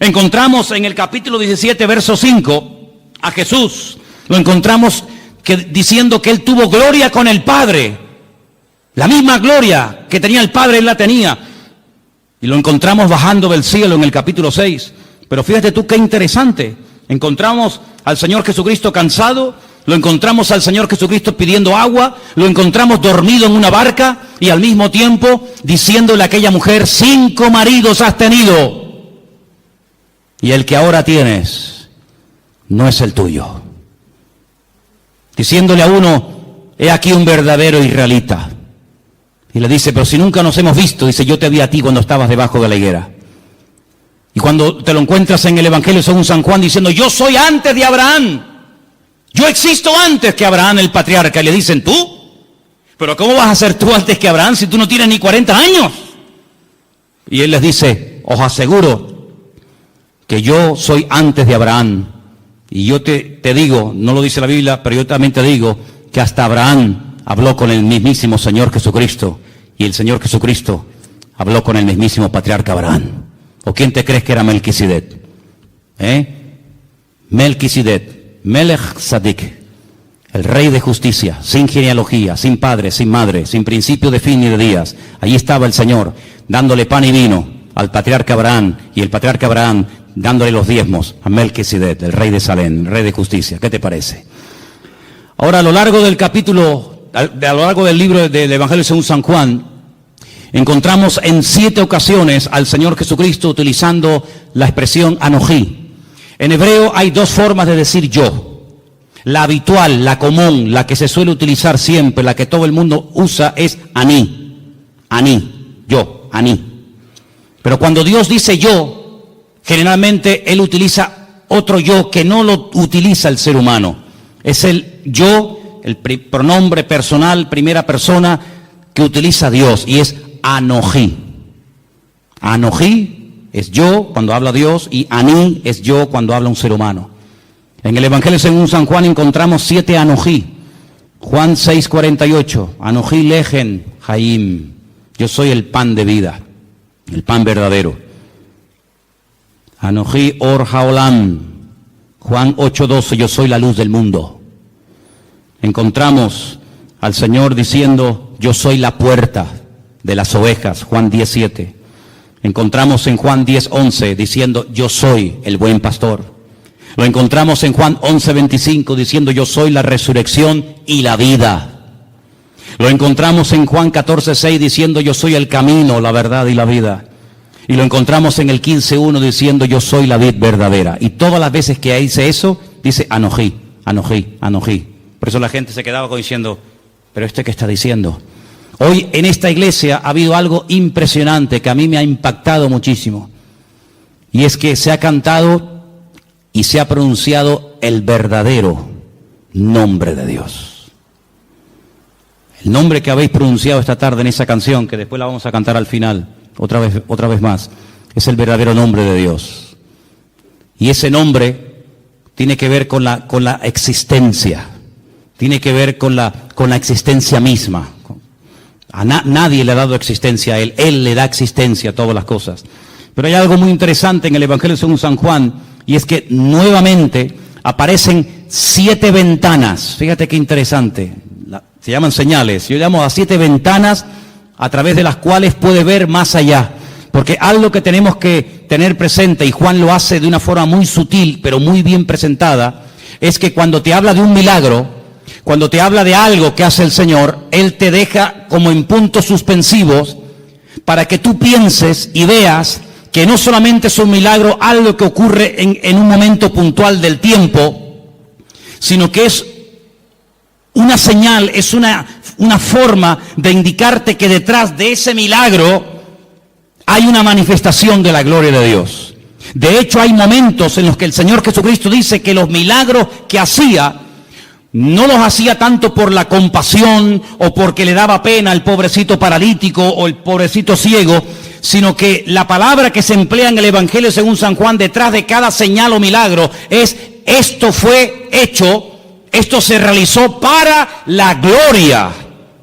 Encontramos en el capítulo 17, verso 5, a Jesús, lo encontramos diciendo que Él tuvo gloria con el Padre. La misma gloria que tenía el Padre, Él la tenía. Y lo encontramos bajando del cielo en el capítulo 6. Pero fíjate tú qué interesante. Encontramos al Señor Jesucristo cansado, lo encontramos al Señor Jesucristo pidiendo agua, lo encontramos dormido en una barca y al mismo tiempo diciéndole a aquella mujer, 5 maridos has tenido y el que ahora tienes no es el tuyo. Diciéndole a uno, he aquí un verdadero israelita. Y le dice, pero si nunca nos hemos visto, dice, yo te vi a ti cuando estabas debajo de la higuera. Y cuando te lo encuentras en el Evangelio según San Juan diciendo, yo soy antes de Abraham. Yo existo antes que Abraham el patriarca. Y le dicen, ¿tú? ¿Pero cómo vas a ser tú antes que Abraham si tú no tienes ni 40 años? Y él les dice, os aseguro que yo soy antes de Abraham. Y yo te digo, no lo dice la Biblia, pero yo también te digo que hasta Abraham habló con el mismísimo Señor Jesucristo. Y el Señor Jesucristo habló con el mismísimo patriarca Abraham. ¿O quién te crees que era Melquisedec? Melquisedec, Melech Tzadik, el rey de justicia, sin genealogía, sin padre, sin madre, sin principio de fin ni de días. Allí estaba el Señor, dándole pan y vino al patriarca Abraham, y el patriarca Abraham dándole los diezmos a Melquisedec, el rey de Salem, el rey de justicia. ¿Qué te parece? Ahora, a lo largo del capítulo, a lo largo del libro del Evangelio según San Juan, encontramos en 7 ocasiones al Señor Jesucristo utilizando la expresión Anojí. En hebreo hay 2 formas de decir yo. La habitual, la común, la que se suele utilizar siempre, la que todo el mundo usa es Aní. Aní, yo, Aní. Pero cuando Dios dice yo, generalmente Él utiliza otro yo que no lo utiliza el ser humano. Es el yo, el pronombre personal, primera persona que utiliza Dios y es Anojí. Anojí es yo cuando habla Dios y Aní es yo cuando habla un ser humano. En el Evangelio según San Juan encontramos 7 Anojí. Juan 6:48, Anojí lejen Jaim, yo soy el pan de vida, el pan verdadero. Anojí or haolam, Juan 8:12, yo soy la luz del mundo. Encontramos al Señor diciendo, yo soy la puerta de las ovejas, Juan 10:7. Encontramos en Juan 10:11 diciendo, yo soy el buen pastor. Lo encontramos en Juan 11:25 diciendo, yo soy la resurrección y la vida. Lo encontramos en Juan 14:6 diciendo, yo soy el camino, la verdad y la vida. Y lo encontramos en el 15:1 diciendo, yo soy la vid verdadera. Y todas las veces que dice eso, dice Anojí, Anojí, Anojí. Por eso la gente se quedaba diciendo, ¿pero este qué está diciendo? Hoy en esta iglesia ha habido algo impresionante que a mí me ha impactado muchísimo. Y es que se ha cantado y se ha pronunciado el verdadero nombre de Dios. El nombre que habéis pronunciado esta tarde en esa canción, que después la vamos a cantar al final, otra vez más, es el verdadero nombre de Dios. Y ese nombre tiene que ver con la existencia, tiene que ver con la existencia misma. Nadie le ha dado existencia a Él le da existencia a todas las cosas. Pero hay algo muy interesante en el Evangelio según San Juan, y es que nuevamente aparecen 7 ventanas. Fíjate qué interesante, se llaman señales. Yo llamo a 7 ventanas a través de las cuales puede ver más allá. Porque algo que tenemos que tener presente, y Juan lo hace de una forma muy sutil, pero muy bien presentada, es que cuando te habla de un milagro, cuando te habla de algo que hace el Señor, Él te deja como en puntos suspensivos para que tú pienses y veas que no solamente es un milagro algo que ocurre en un momento puntual del tiempo, sino que es una señal, es una forma de indicarte que detrás de ese milagro hay una manifestación de la gloria de Dios. De hecho, hay momentos en los que el Señor Jesucristo dice que los milagros que hacía no los hacía tanto por la compasión o porque le daba pena al pobrecito paralítico o el pobrecito ciego, sino que la palabra que se emplea en el Evangelio según San Juan detrás de cada señal o milagro es: esto fue hecho, esto se realizó para la gloria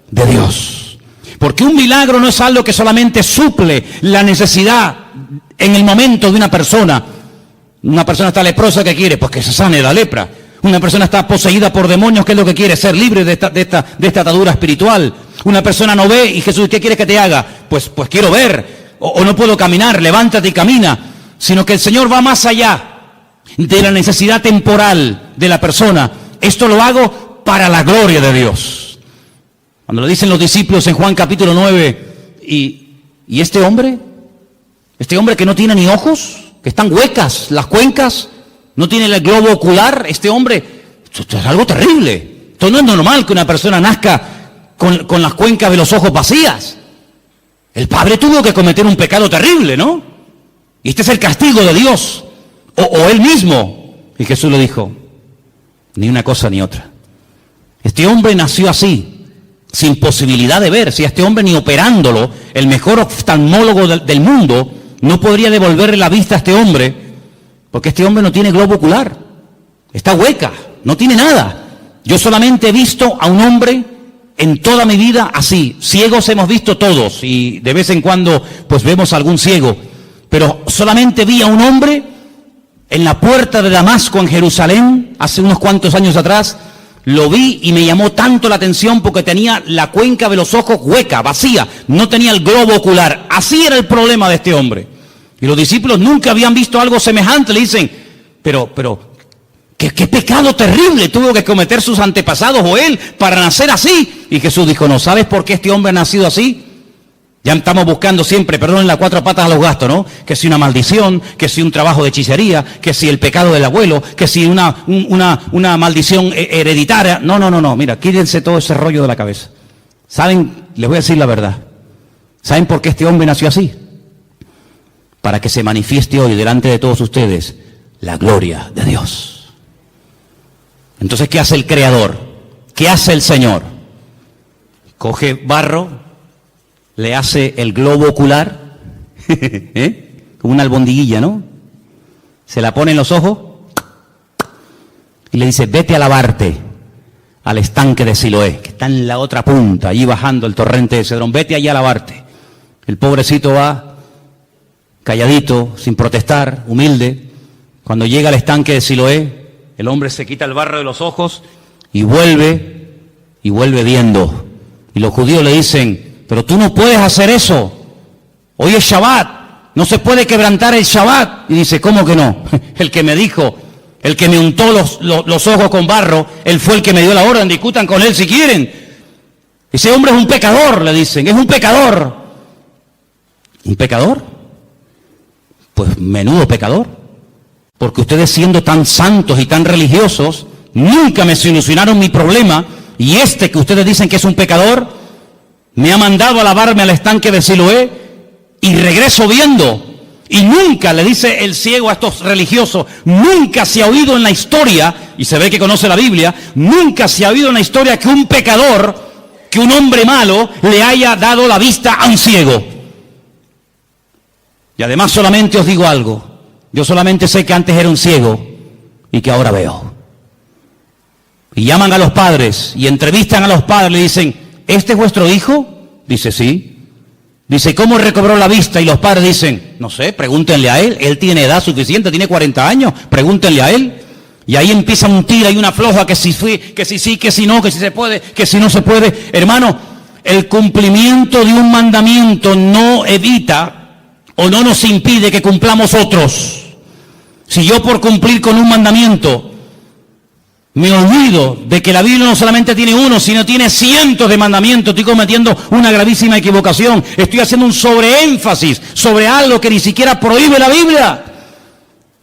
de Dios. Porque un milagro no es algo que solamente suple la necesidad en el momento de una persona. Una persona está leprosa, ¿qué quiere? Pues que se sane la lepra. Una persona está poseída por demonios, ¿qué es lo que quiere? Ser libre de esta atadura espiritual. Una persona no ve y Jesús, ¿qué quieres que te haga? Pues quiero ver, o no puedo caminar, levántate y camina. Sino que el Señor va más allá de la necesidad temporal de la persona. Esto lo hago para la gloria de Dios. Cuando lo dicen los discípulos en Juan capítulo 9, ¿y este hombre que no tiene ni ojos, que están huecas las cuencas, no tiene el globo ocular, este hombre, esto es algo terrible. Esto no es normal que una persona nazca con las cuencas de los ojos vacías. El padre tuvo que cometer un pecado terrible, ¿no? Y este es el castigo de Dios, o él mismo. Y Jesús le dijo, ni una cosa ni otra. Este hombre nació así, sin posibilidad de ver. Si a este hombre ni operándolo, el mejor oftalmólogo del mundo, no podría devolverle la vista a este hombre, porque este hombre no tiene globo ocular, está hueca, no tiene nada. Yo solamente he visto a un hombre en toda mi vida así. Ciegos hemos visto todos y de vez en cuando pues vemos a algún ciego, pero solamente vi a un hombre en la puerta de Damasco en Jerusalén hace unos cuantos años atrás. Lo vi y me llamó tanto la atención porque tenía la cuenca de los ojos hueca, vacía, no tenía el globo ocular. Así era el problema de este hombre. Y los discípulos nunca habían visto algo semejante. Le dicen, pero, ¿qué pecado terrible tuvo que cometer sus antepasados o él para nacer así? Y Jesús dijo, ¿no sabes por qué este hombre ha nacido así? Ya estamos buscando siempre, perdonen las cuatro patas a los gastos, ¿no? Que si una maldición, que si un trabajo de hechicería, que si el pecado del abuelo, que si una maldición hereditaria. No, mira, quítense todo ese rollo de la cabeza. ¿Saben? Les voy a decir la verdad. ¿Saben por qué este hombre nació así? Para que se manifieste hoy delante de todos ustedes la gloria de Dios. Entonces, ¿qué hace el Creador? ¿Qué hace el Señor? Coge barro, le hace el globo ocular, como una albondiguilla, ¿no? Se la pone en los ojos y le dice, vete a lavarte al estanque de Siloé, que está en la otra punta, allí bajando el torrente de Cedrón, vete allá a lavarte. El pobrecito va calladito, sin protestar, humilde. Cuando llega al estanque de Siloé, el hombre se quita el barro de los ojos y vuelve viendo. Y los judíos le dicen, pero tú no puedes hacer eso. Hoy es Shabbat, no se puede quebrantar el Shabbat. Y dice, ¿cómo que no? El que me dijo, el que me untó los ojos con barro, él fue el que me dio la orden, discutan con él si quieren. Ese hombre es un pecador, le dicen, es un pecador. ¿Un pecador? Pues menudo pecador, porque ustedes siendo tan santos y tan religiosos, nunca me solucionaron mi problema, y este que ustedes dicen que es un pecador, me ha mandado a lavarme al estanque de Siloé, y regreso viendo, y nunca, le dice el ciego a estos religiosos, nunca se ha oído en la historia, y se ve que conoce la Biblia, nunca se ha oído en la historia que un pecador, que un hombre malo, le haya dado la vista a un ciego. Y además solamente os digo algo, yo solamente sé que antes era un ciego y que ahora veo. Y llaman a los padres y entrevistan a los padres, le dicen, ¿este es vuestro hijo? Dice, sí. Dice, ¿cómo recobró la vista? Y los padres dicen, no sé, pregúntenle a él tiene edad suficiente, tiene 40 años, pregúntenle a él. Y ahí empieza un tira y una floja, que si fui, que si sí, que si no, que si se puede, que si no se puede. Hermano, el cumplimiento de un mandamiento no evita o no nos impide que cumplamos otros. Si yo por cumplir con un mandamiento me olvido de que la Biblia no solamente tiene uno, sino tiene cientos de mandamientos, estoy cometiendo una gravísima equivocación. Estoy haciendo un sobreénfasis sobre algo que ni siquiera prohíbe la Biblia.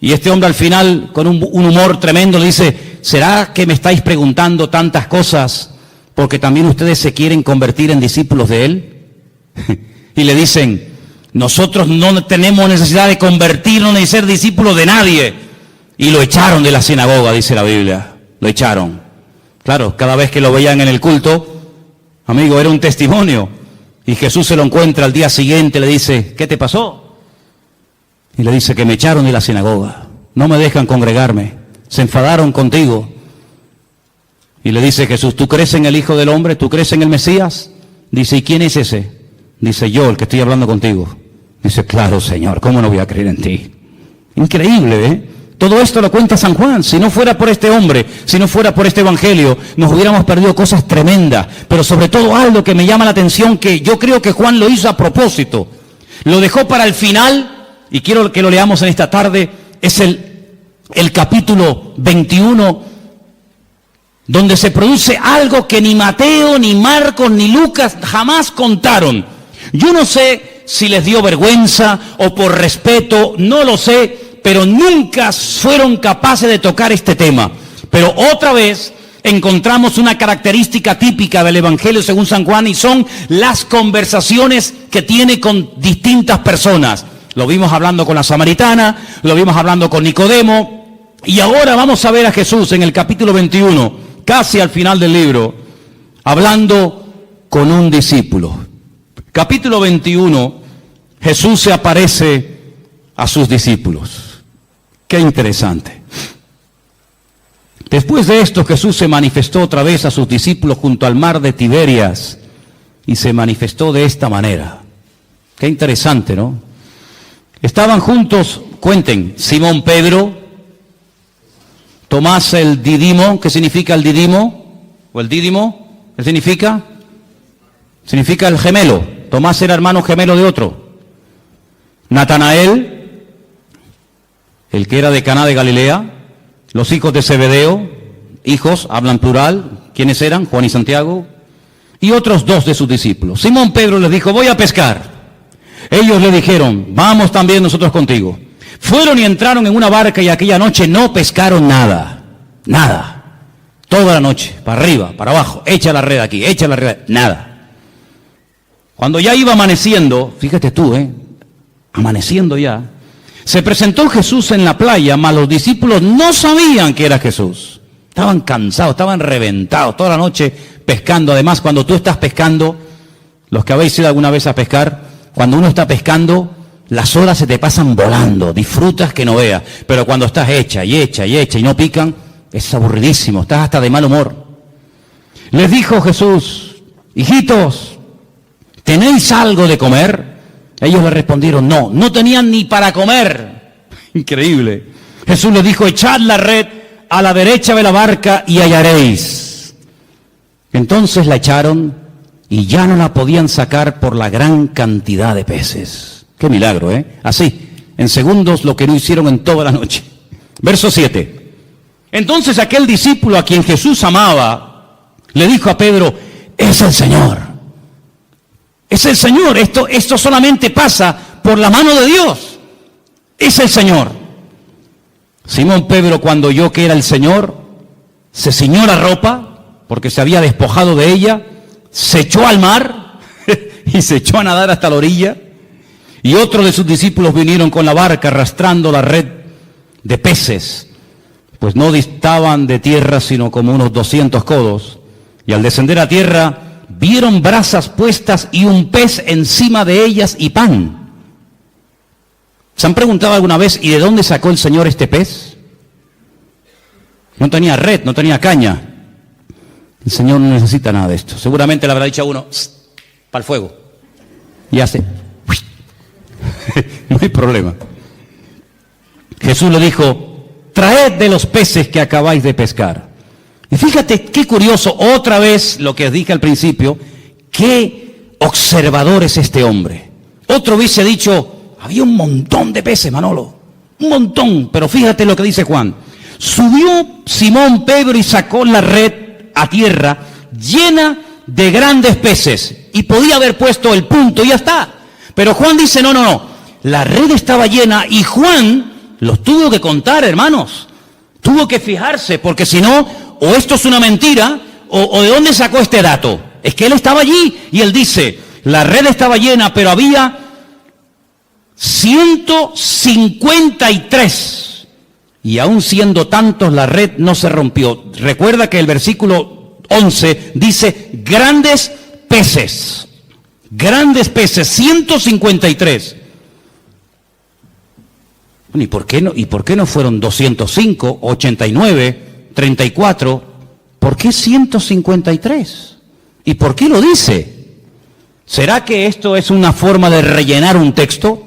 Y este hombre al final, con un humor tremendo, le dice, ¿será que me estáis preguntando tantas cosas porque también ustedes se quieren convertir en discípulos de él? Y le dicen, nosotros no tenemos necesidad de convertirnos ni ser discípulos de nadie. Y lo echaron de la sinagoga, dice la Biblia. Lo echaron. Claro, cada vez que lo veían en el culto, amigo, era un testimonio. Y Jesús se lo encuentra al día siguiente, le dice, ¿qué te pasó? Y le dice que me echaron de la sinagoga. No me dejan congregarme. Se enfadaron contigo. Y le dice Jesús, ¿tú crees en el Hijo del Hombre? ¿Tú crees en el Mesías? Dice, ¿y quién es ese? Dice, yo, el que estoy hablando contigo. Dice, claro, Señor, ¿cómo no voy a creer en ti? Increíble, ¿eh? Todo esto lo cuenta San Juan. Si no fuera por este hombre, si no fuera por este evangelio, nos hubiéramos perdido cosas tremendas. Pero sobre todo algo que me llama la atención, que yo creo que Juan lo hizo a propósito. Lo dejó para el final, y quiero que lo leamos en esta tarde. Es el capítulo 21, donde se produce algo que ni Mateo, ni Marcos, ni Lucas jamás contaron. Yo no sé si les dio vergüenza o por respeto, no lo sé, pero nunca fueron capaces de tocar este tema. Pero otra vez encontramos una característica típica del Evangelio según San Juan, y son las conversaciones que tiene con distintas personas. Lo vimos hablando con la samaritana, lo vimos hablando con Nicodemo, y ahora vamos a ver a Jesús en el capítulo 21, casi al final del libro, hablando con un discípulo. Capítulo 21, Jesús se aparece a sus discípulos. Qué interesante. Después de esto, Jesús se manifestó otra vez a sus discípulos junto al mar de Tiberias, y se manifestó de esta manera. Qué interesante, ¿no? Estaban juntos, cuenten, Simón Pedro, Tomás el Didimo. ¿Qué significa el Didimo? ¿O el Dídimo? ¿Qué significa? Significa el gemelo. Tomás era hermano gemelo de otro. Natanael, el que era de Caná de Galilea, los hijos de Zebedeo, hijos, hablan plural. ¿Quiénes eran? Juan y Santiago. Y otros dos de sus discípulos. Simón Pedro les dijo: voy a pescar. Ellos le dijeron: vamos también nosotros contigo. Fueron y entraron en una barca, y aquella noche no pescaron nada. Nada. Toda la noche, para arriba, para abajo, echa la red aquí, echa la red, nada. Cuando ya iba amaneciendo, fíjate tú, amaneciendo ya, se presentó Jesús en la playa, mas los discípulos no sabían que era Jesús. Estaban cansados, estaban reventados, toda la noche pescando. Además, cuando tú estás pescando, los que habéis ido alguna vez a pescar, cuando uno está pescando, las horas se te pasan volando, disfrutas que no veas. Pero cuando estás hecha y no pican, es aburridísimo, estás hasta de mal humor. Les dijo Jesús: hijitos, ¿tenéis algo de comer? Ellos le respondieron: no, no tenían ni para comer. Increíble. Jesús les dijo: echad la red a la derecha de la barca y hallaréis. Entonces la echaron y ya no la podían sacar por la gran cantidad de peces. Qué milagro, Así, en segundos, lo que no hicieron en toda la noche. Verso 7. Entonces aquel discípulo a quien Jesús amaba le dijo a Pedro: es el Señor. Es el Señor. Esto solamente pasa por la mano de Dios. Es el Señor. Simón Pedro, cuando oyó que era el Señor, se ciñó la ropa, porque se había despojado de ella, se echó al mar y se echó a nadar hasta la orilla. Y otros de sus discípulos vinieron con la barca arrastrando la red de peces, pues no distaban de tierra sino como unos 200 codos. Y al descender a tierra, vieron brasas puestas y un pez encima de ellas y pan. ¿Se han preguntado alguna vez: ¿y de dónde sacó el Señor este pez? No tenía red, no tenía caña. El Señor no necesita nada de esto. Seguramente le habrá dicho a uno: para el fuego. Y hace. No hay problema. Jesús le dijo: traed de los peces que acabáis de pescar. Y fíjate qué curioso, otra vez lo que os dije al principio, qué observador es este hombre. Otro hubiese dicho: había un montón de peces, Manolo, un montón. Pero fíjate lo que dice Juan: subió Simón Pedro y sacó la red a tierra llena de grandes peces. Y podía haber puesto el punto y ya está. Pero Juan dice: no, la red estaba llena, y Juan los tuvo que contar, hermanos. Tuvo que fijarse, porque si no, o esto es una mentira, o de dónde sacó este dato. Es que él estaba allí, y él dice: la red estaba llena, pero había 153. Y aún siendo tantos, la red no se rompió. Recuerda que el versículo 11 dice: grandes peces. Grandes peces, 153. ¿Y por qué no fueron 205, 89, 34? ¿Por qué 153? ¿Y por qué lo dice? ¿Será que esto es una forma de rellenar un texto?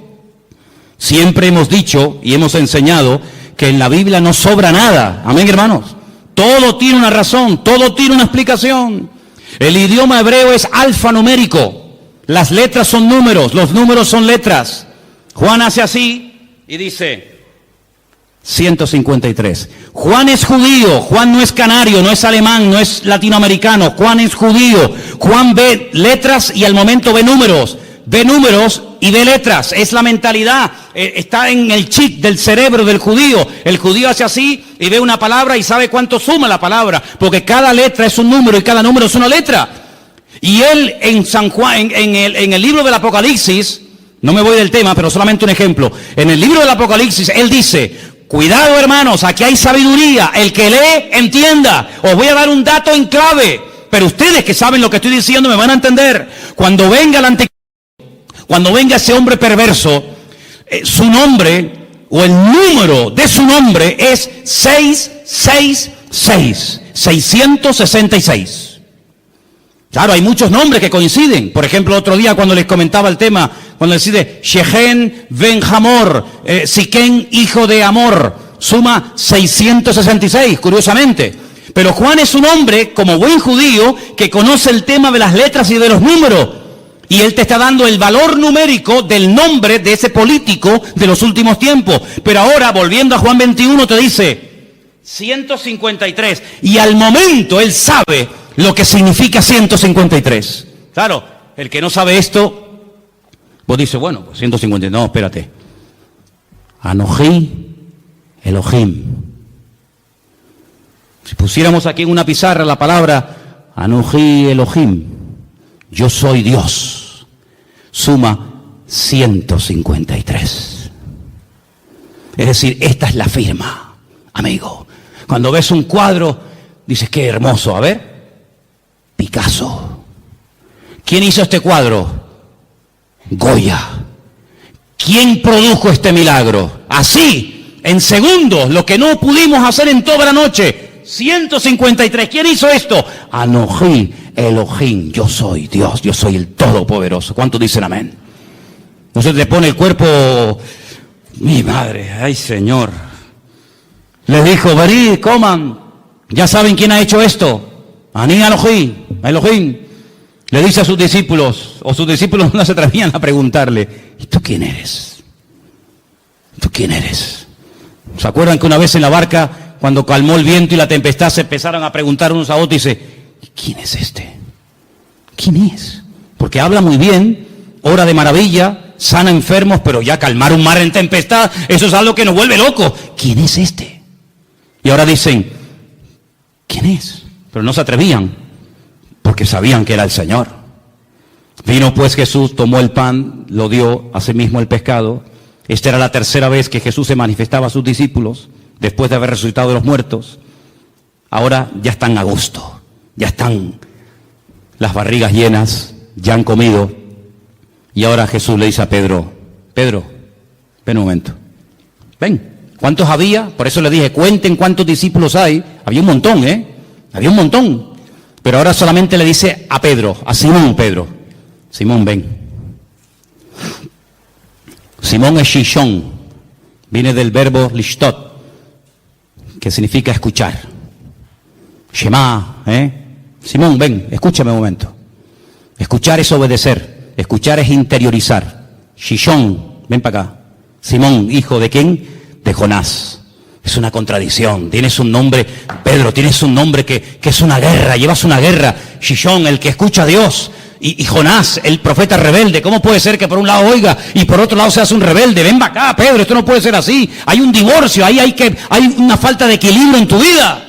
Siempre hemos dicho y hemos enseñado que en la Biblia no sobra nada. Amén, hermanos. Todo tiene una razón, todo tiene una explicación. El idioma hebreo es alfanumérico. Las letras son números, los números son letras. Juan hace así y dice 153. Juan es judío, Juan no es canario, no es alemán, no es latinoamericano, Juan es judío. Juan ve letras y al momento ve números y ve letras. Es la mentalidad, está en el chip del cerebro del judío. El judío hace así y ve una palabra y sabe cuánto suma la palabra, porque cada letra es un número y cada número es una letra. Y él en San Juan, en el libro del Apocalipsis, no me voy del tema, pero solamente un ejemplo. En el libro del Apocalipsis, él dice: cuidado, hermanos, aquí hay sabiduría. El que lee, entienda. Os voy a dar un dato en clave, pero ustedes que saben lo que estoy diciendo me van a entender. Cuando venga el anticristo, cuando venga ese hombre perverso, su nombre o el número de su nombre es 666, 666. Claro, hay muchos nombres que coinciden. Por ejemplo, otro día cuando les comentaba el tema, cuando decide Shechem ben Hamor, Siquén, hijo de Amor, suma 666, curiosamente. Pero Juan es un hombre, como buen judío, que conoce el tema de las letras y de los números. Y él te está dando el valor numérico del nombre de ese político de los últimos tiempos. Pero ahora, volviendo a Juan 21, te dice 153. Y al momento él sabe lo que significa 153. Claro, el que no sabe esto, vos dices, bueno, pues 153, no, espérate. Anoji Elohim. Si pusiéramos aquí en una pizarra la palabra Anoji Elohim, yo soy Dios, suma 153. Es decir, esta es la firma, amigo. Cuando ves un cuadro, dices, qué hermoso, a ver. Picasso. ¿Quién hizo este cuadro? Goya. ¿Quién produjo este milagro? Así, en segundos, lo que no pudimos hacer en toda la noche. 153. ¿Quién hizo esto? Anoji Elohim. Yo soy Dios, yo soy el Todopoderoso. ¿Cuántos dicen amén? Entonces le pone el cuerpo, mi madre, ay Señor. Les dijo, venid, coman. Ya saben quién ha hecho esto. Aní Elohim. Le dice a sus discípulos, o sus discípulos no se atrevían a preguntarle, ¿y tú quién eres? ¿Tú quién eres? ¿Se acuerdan que una vez en la barca, cuando calmó el viento y la tempestad, se empezaron a preguntar unos a otros y dice, ¿quién es este? ¿Quién es? Porque habla muy bien, obra de maravilla, sana enfermos, pero ya calmar un mar en tempestad, eso es algo que nos vuelve locos. ¿Quién es este? Y ahora dicen, ¿quién es? Pero no se atrevían, porque sabían que era el Señor. Vino pues Jesús, tomó el pan, lo dio a sí mismo el pescado. Esta era la tercera vez que Jesús se manifestaba a sus discípulos, después de haber resucitado de los muertos. Ahora ya están a gusto, ya están las barrigas llenas, ya han comido. Y ahora Jesús le dice a Pedro, Pedro, ven un momento, ven. ¿Cuántos había? Por eso le dije, cuenten cuántos discípulos hay. Había un montón, había un montón. Pero ahora solamente le dice a Pedro, a Simón, Pedro. Simón, ven. Simón es Shishon. Viene del verbo lishtot, que significa escuchar. Shema, Simón, ven, escúchame un momento. Escuchar es obedecer. Escuchar es interiorizar. Shishon, ven para acá. Simón, hijo de quién? De Jonás. Es una contradicción. Tienes un nombre, Pedro, tienes un nombre que es una guerra, llevas una guerra. Shishon, el que escucha a Dios. Y Jonás, el profeta rebelde. ¿Cómo puede ser que por un lado oiga y por otro lado seas un rebelde? Ven para acá, Pedro, esto no puede ser así. Hay un divorcio, ahí hay una falta de equilibrio en tu vida.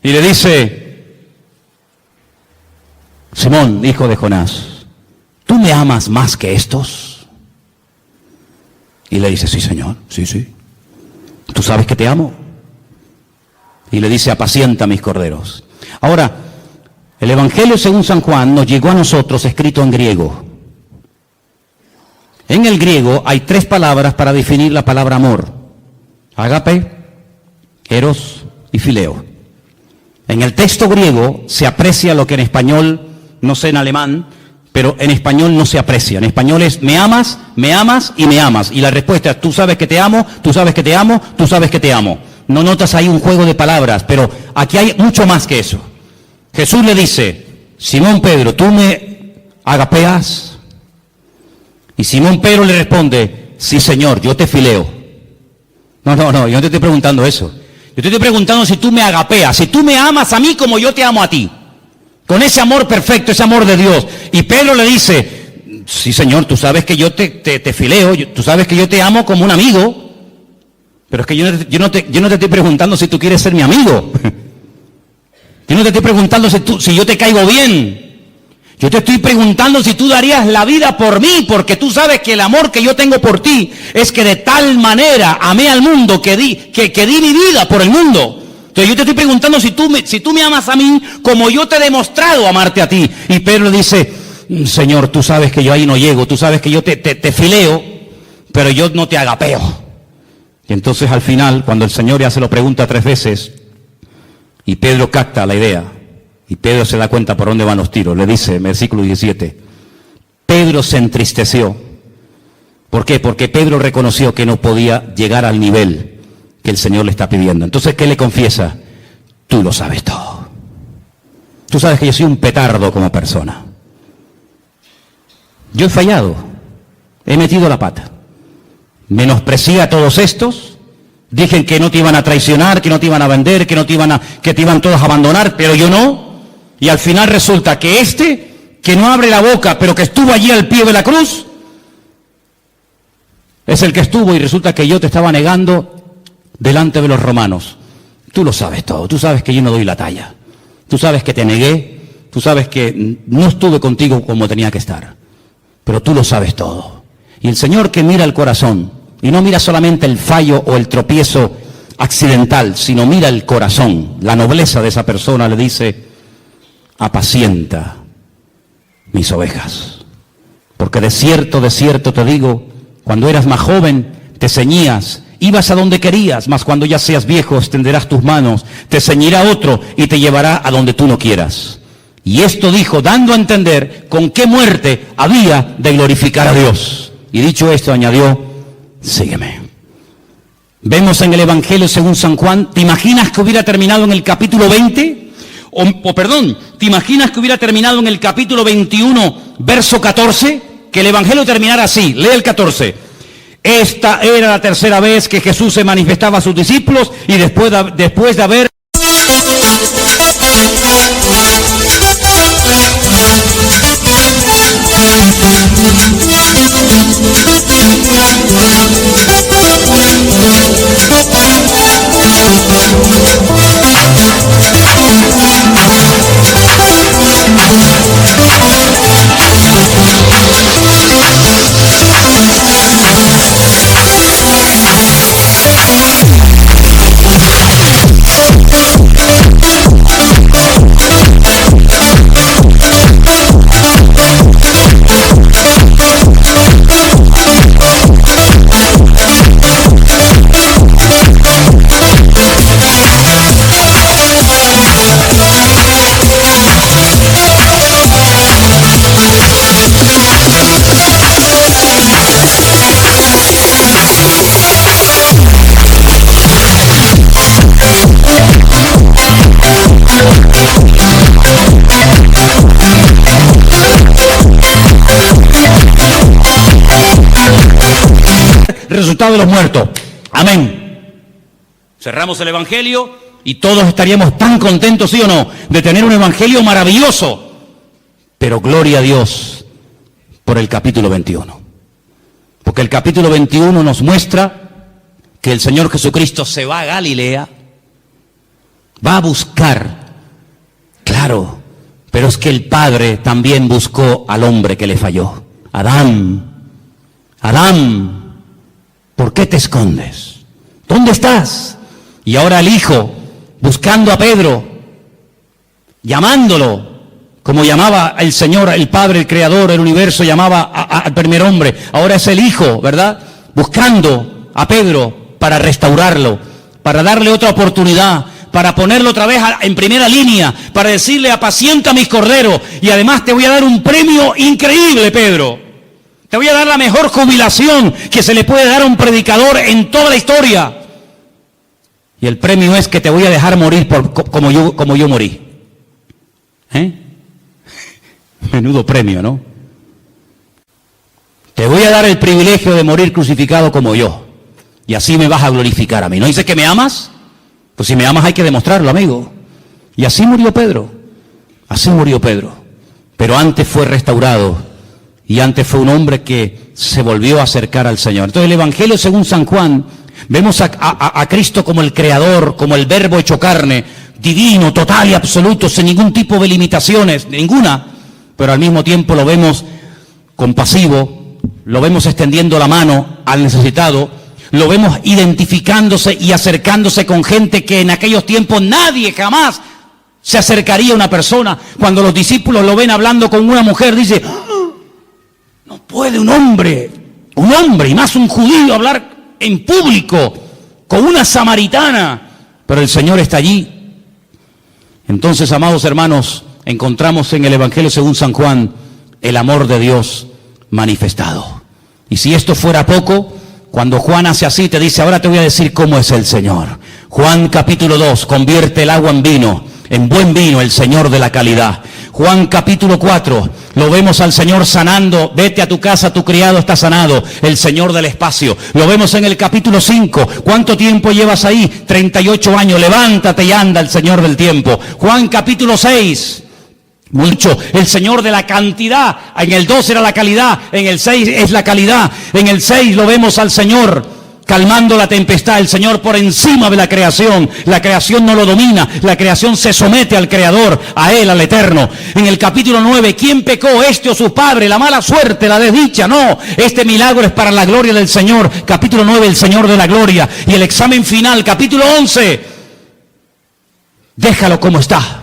Y le dice, Simón, hijo de Jonás, ¿tú me amas más que estos? Y le dice, sí, Señor, sí. ¿Tú sabes que te amo? Y le dice, apacienta mis corderos. Ahora, el Evangelio según San Juan nos llegó a nosotros escrito en griego. En el griego hay 3 palabras para definir la palabra amor. Ágape, eros y fileo. En el texto griego se aprecia lo que en español, no sé en alemán, pero en español no se aprecia. En español es me amas y me amas. Y la respuesta es tú sabes que te amo, tú sabes que te amo, tú sabes que te amo. No notas ahí un juego de palabras, pero aquí hay mucho más que eso. Jesús le dice, Simón Pedro, ¿tú me agapeas? Y Simón Pedro le responde, sí Señor, yo te fileo. No, yo no te estoy preguntando eso. Yo te estoy preguntando si tú me agapeas, si tú me amas a mí como yo te amo a ti. Con ese amor perfecto, ese amor de Dios. Y Pedro le dice, sí Señor, tú sabes que yo te fileo, tú sabes que yo te amo como un amigo. Pero es que yo no te estoy preguntando si tú quieres ser mi amigo. Yo no te estoy preguntando si yo te caigo bien. Yo te estoy preguntando si tú darías la vida por mí, porque tú sabes que el amor que yo tengo por ti es que de tal manera amé al mundo que di mi vida por el mundo. Entonces yo te estoy preguntando si tú me amas a mí como yo te he demostrado amarte a ti. Y Pedro le dice, Señor, tú sabes que yo ahí no llego, tú sabes que yo te fileo, pero yo no te agapeo. Y entonces al final, cuando el Señor ya se lo pregunta 3 veces, y Pedro capta la idea, y Pedro se da cuenta por dónde van los tiros, le dice, versículo 17, Pedro se entristeció. ¿Por qué? Porque Pedro reconoció que no podía llegar al nivel que el Señor le está pidiendo. Entonces, ¿qué le confiesa? Tú lo sabes todo. Tú sabes que yo soy un petardo como persona. Yo he fallado, he metido la pata. Menosprecié a todos estos, dije que no te iban a traicionar, que no te iban a vender, que te iban todos a abandonar, pero yo no. Y al final resulta que que no abre la boca, pero que estuvo allí al pie de la cruz, es el que estuvo, y resulta que yo te estaba negando delante de los romanos. Tú lo sabes todo, tú sabes que yo no doy la talla. Tú sabes que te negué, tú sabes que no estuve contigo como tenía que estar. Pero tú lo sabes todo. Y el Señor, que mira el corazón, y no mira solamente el fallo o el tropiezo accidental, sino mira el corazón, la nobleza de esa persona, le dice, apacienta mis ovejas. Porque de cierto te digo, cuando eras más joven, te ceñías, ibas a donde querías, mas cuando ya seas viejo, extenderás tus manos, te ceñirá otro y te llevará a donde tú no quieras. Y esto dijo, dando a entender con qué muerte había de glorificar a Dios. Y dicho esto, añadió, sígueme. Vemos en el Evangelio según San Juan, ¿te imaginas que hubiera terminado en el capítulo 20? ¿Te imaginas que hubiera terminado en el capítulo 21, verso 14? Que el Evangelio terminara así, lee el 14. Esta era la tercera vez que Jesús se manifestaba a sus discípulos y después de haber... Resucitado de los muertos. Amén. Cerramos el Evangelio y todos estaríamos tan contentos, ¿sí o no?, de tener un Evangelio maravilloso. Pero gloria a Dios por el capítulo 21. Porque el capítulo 21 nos muestra que el Señor Jesucristo se va a Galilea, va a buscar, claro, pero es que el Padre también buscó al hombre que le falló. Adán, ¿por qué te escondes? ¿Dónde estás? Y ahora el Hijo, buscando a Pedro, llamándolo, como llamaba el Señor, el Padre, el Creador, el universo, llamaba al primer hombre. Ahora es el Hijo, ¿verdad?, buscando a Pedro para restaurarlo, para darle otra oportunidad, para ponerlo otra vez en primera línea, para decirle: apacienta mis corderos, y además te voy a dar un premio increíble, Pedro. Te voy a dar la mejor jubilación que se le puede dar a un predicador en toda la historia. Y el premio es que te voy a dejar morir como yo morí. Menudo premio, ¿no? Te voy a dar el privilegio de morir crucificado como yo. Y así me vas a glorificar a mí. ¿No dices que me amas? Pues si me amas hay que demostrarlo, amigo. Y así murió Pedro. Así murió Pedro. Pero antes fue restaurado. Y antes fue un hombre que se volvió a acercar al Señor. Entonces el Evangelio según San Juan, vemos a Cristo como el Creador, como el Verbo hecho carne, divino, total y absoluto, sin ningún tipo de limitaciones, ninguna. Pero al mismo tiempo lo vemos compasivo, lo vemos extendiendo la mano al necesitado, lo vemos identificándose y acercándose con gente que en aquellos tiempos nadie jamás se acercaría a una persona. Cuando los discípulos lo ven hablando con una mujer, dice: no puede un hombre, y más un judío, hablar en público con una samaritana. Pero el Señor está allí. Entonces, amados hermanos, encontramos en el Evangelio según San Juan el amor de Dios manifestado. Y si esto fuera poco, cuando Juan hace así, te dice: ahora te voy a decir cómo es el Señor. Juan capítulo 2, convierte el agua en vino, en buen vino, el Señor de la calidad. Juan capítulo 4, lo vemos al Señor sanando: vete a tu casa, tu criado está sanado, el Señor del espacio. Lo vemos en el capítulo 5, ¿cuánto tiempo llevas ahí? 38 años, levántate y anda, el Señor del tiempo. Juan capítulo 6, mucho, el Señor de la cantidad. En el 2 era la calidad, en el 6 es la calidad. En el 6 lo vemos al Señor calmando la tempestad, el Señor por encima de la creación. La creación no lo domina, la creación se somete al Creador, a Él, al Eterno. En el capítulo 9, ¿quién pecó, este o su padre? La mala suerte, la desdicha. No, este milagro es para la gloria del Señor. Capítulo 9, el Señor de la gloria. Y el examen final, capítulo 11, déjalo como está,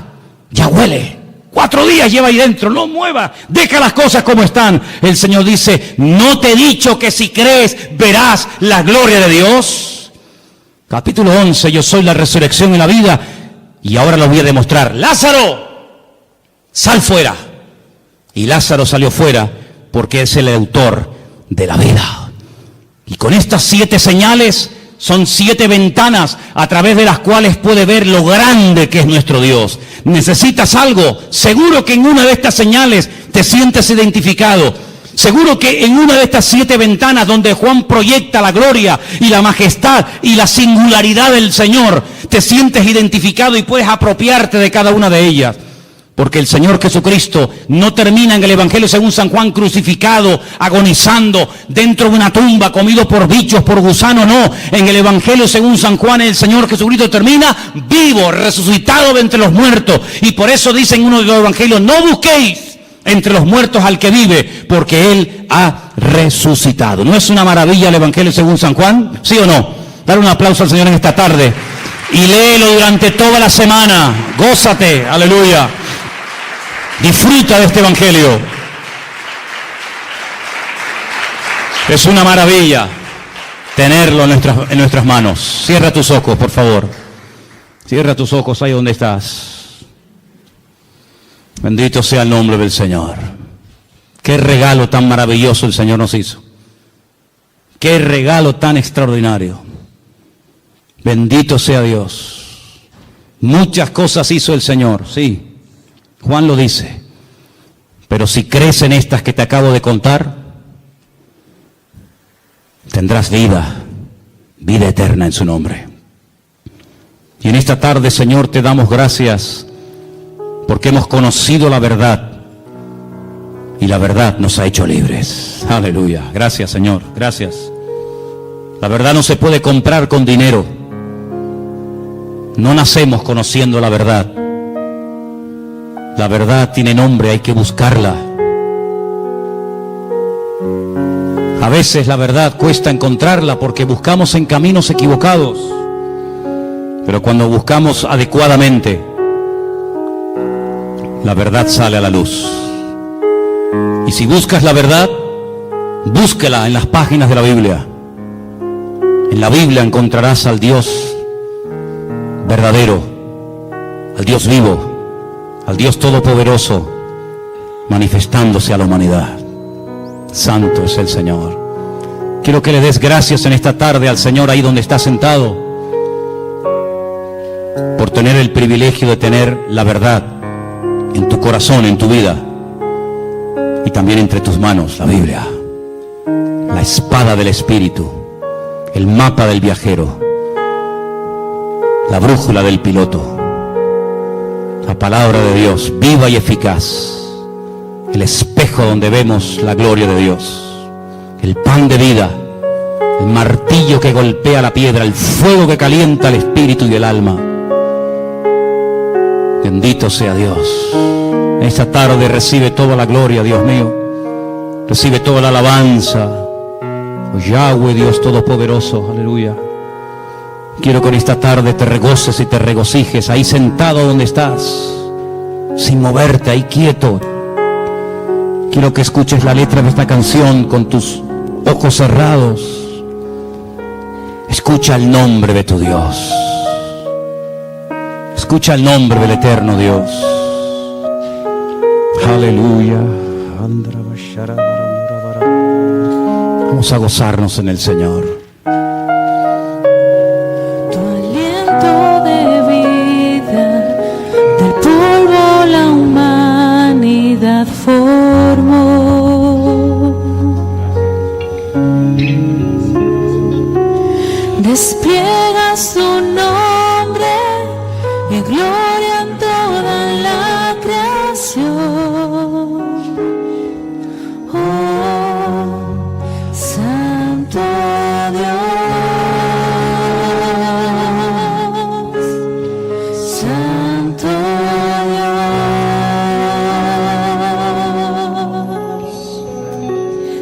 ya huele. 4 días lleva ahí dentro, no mueva, deja las cosas como están. El Señor dice: ¿no te he dicho que si crees verás la gloria de Dios? Capítulo 11, yo soy la resurrección y la vida, y ahora lo voy a demostrar. Lázaro, sal fuera. Y Lázaro salió fuera porque es el autor de la vida. Y con estas 7 señales, son 7 ventanas a través de las cuales puede ver lo grande que es nuestro Dios. ¿Necesitas algo? Seguro que en una de estas señales te sientes identificado. Seguro que en una de estas 7 ventanas donde Juan proyecta la gloria y la majestad y la singularidad del Señor, te sientes identificado y puedes apropiarte de cada una de ellas. Porque el Señor Jesucristo no termina en el Evangelio según San Juan crucificado, agonizando dentro de una tumba, comido por bichos, por gusanos. No, en el Evangelio según San Juan el Señor Jesucristo termina vivo, resucitado de entre los muertos. Y por eso dice en uno de los Evangelios: no busquéis entre los muertos al que vive, porque Él ha resucitado. ¿No es una maravilla el Evangelio según San Juan? ¿Sí o no? Dar un aplauso al Señor en esta tarde. Y léelo durante toda la semana. Gózate, aleluya. Disfruta de este Evangelio. Es una maravilla tenerlo en nuestras manos. Cierra tus ojos, por favor. Cierra tus ojos ahí donde estás. Bendito sea el nombre del Señor. Qué regalo tan maravilloso el Señor nos hizo. Qué regalo tan extraordinario. Bendito sea Dios. Muchas cosas hizo el Señor, sí. Juan lo dice, pero si crees en estas que te acabo de contar, tendrás vida eterna en su nombre. Y en esta tarde, Señor, te damos gracias porque hemos conocido la verdad y la verdad nos ha hecho libres. Aleluya. Gracias, Señor, gracias. La verdad no se puede comprar con dinero. No nacemos conociendo la verdad. La verdad tiene nombre, hay que buscarla. A veces la verdad cuesta encontrarla porque buscamos en caminos equivocados. Pero cuando buscamos adecuadamente, la verdad sale a la luz. Y si buscas la verdad, búsquela en las páginas de la Biblia. En la Biblia encontrarás al Dios verdadero, al Dios vivo, al Dios todopoderoso, manifestándose a la humanidad. Santo es el Señor. Quiero que le des gracias en esta tarde al Señor ahí donde está sentado, por tener el privilegio de tener la verdad en tu corazón, en tu vida, y también entre tus manos la Biblia, la espada del Espíritu, el mapa del viajero, la brújula del piloto, la palabra de Dios viva y eficaz, el espejo donde vemos la gloria de Dios, el pan de vida, el martillo que golpea la piedra, el fuego que calienta el espíritu y el alma. Bendito sea Dios. Esta tarde recibe toda la gloria, Dios mío. Recibe toda la alabanza. Oh Yahweh, Dios Todopoderoso, aleluya. Quiero que en esta tarde te regoces y te regocijes ahí sentado donde estás, sin moverte, ahí quieto. Quiero que escuches la letra de esta canción con tus ojos cerrados. Escucha el nombre de tu Dios. Escucha el nombre del eterno Dios. Aleluya. Vamos a gozarnos en el Señor. Tu aliento de vida, del polvo la humanidad formó. Despliegas tu nombre y gloria en toda la creación. Oh, Santo Dios, Santo Dios,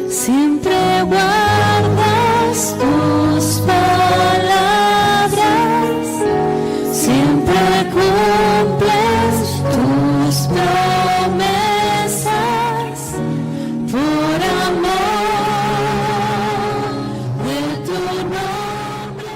siempre guardas tus palabras, siempre cumples tus promesas, por amor de tu nombre.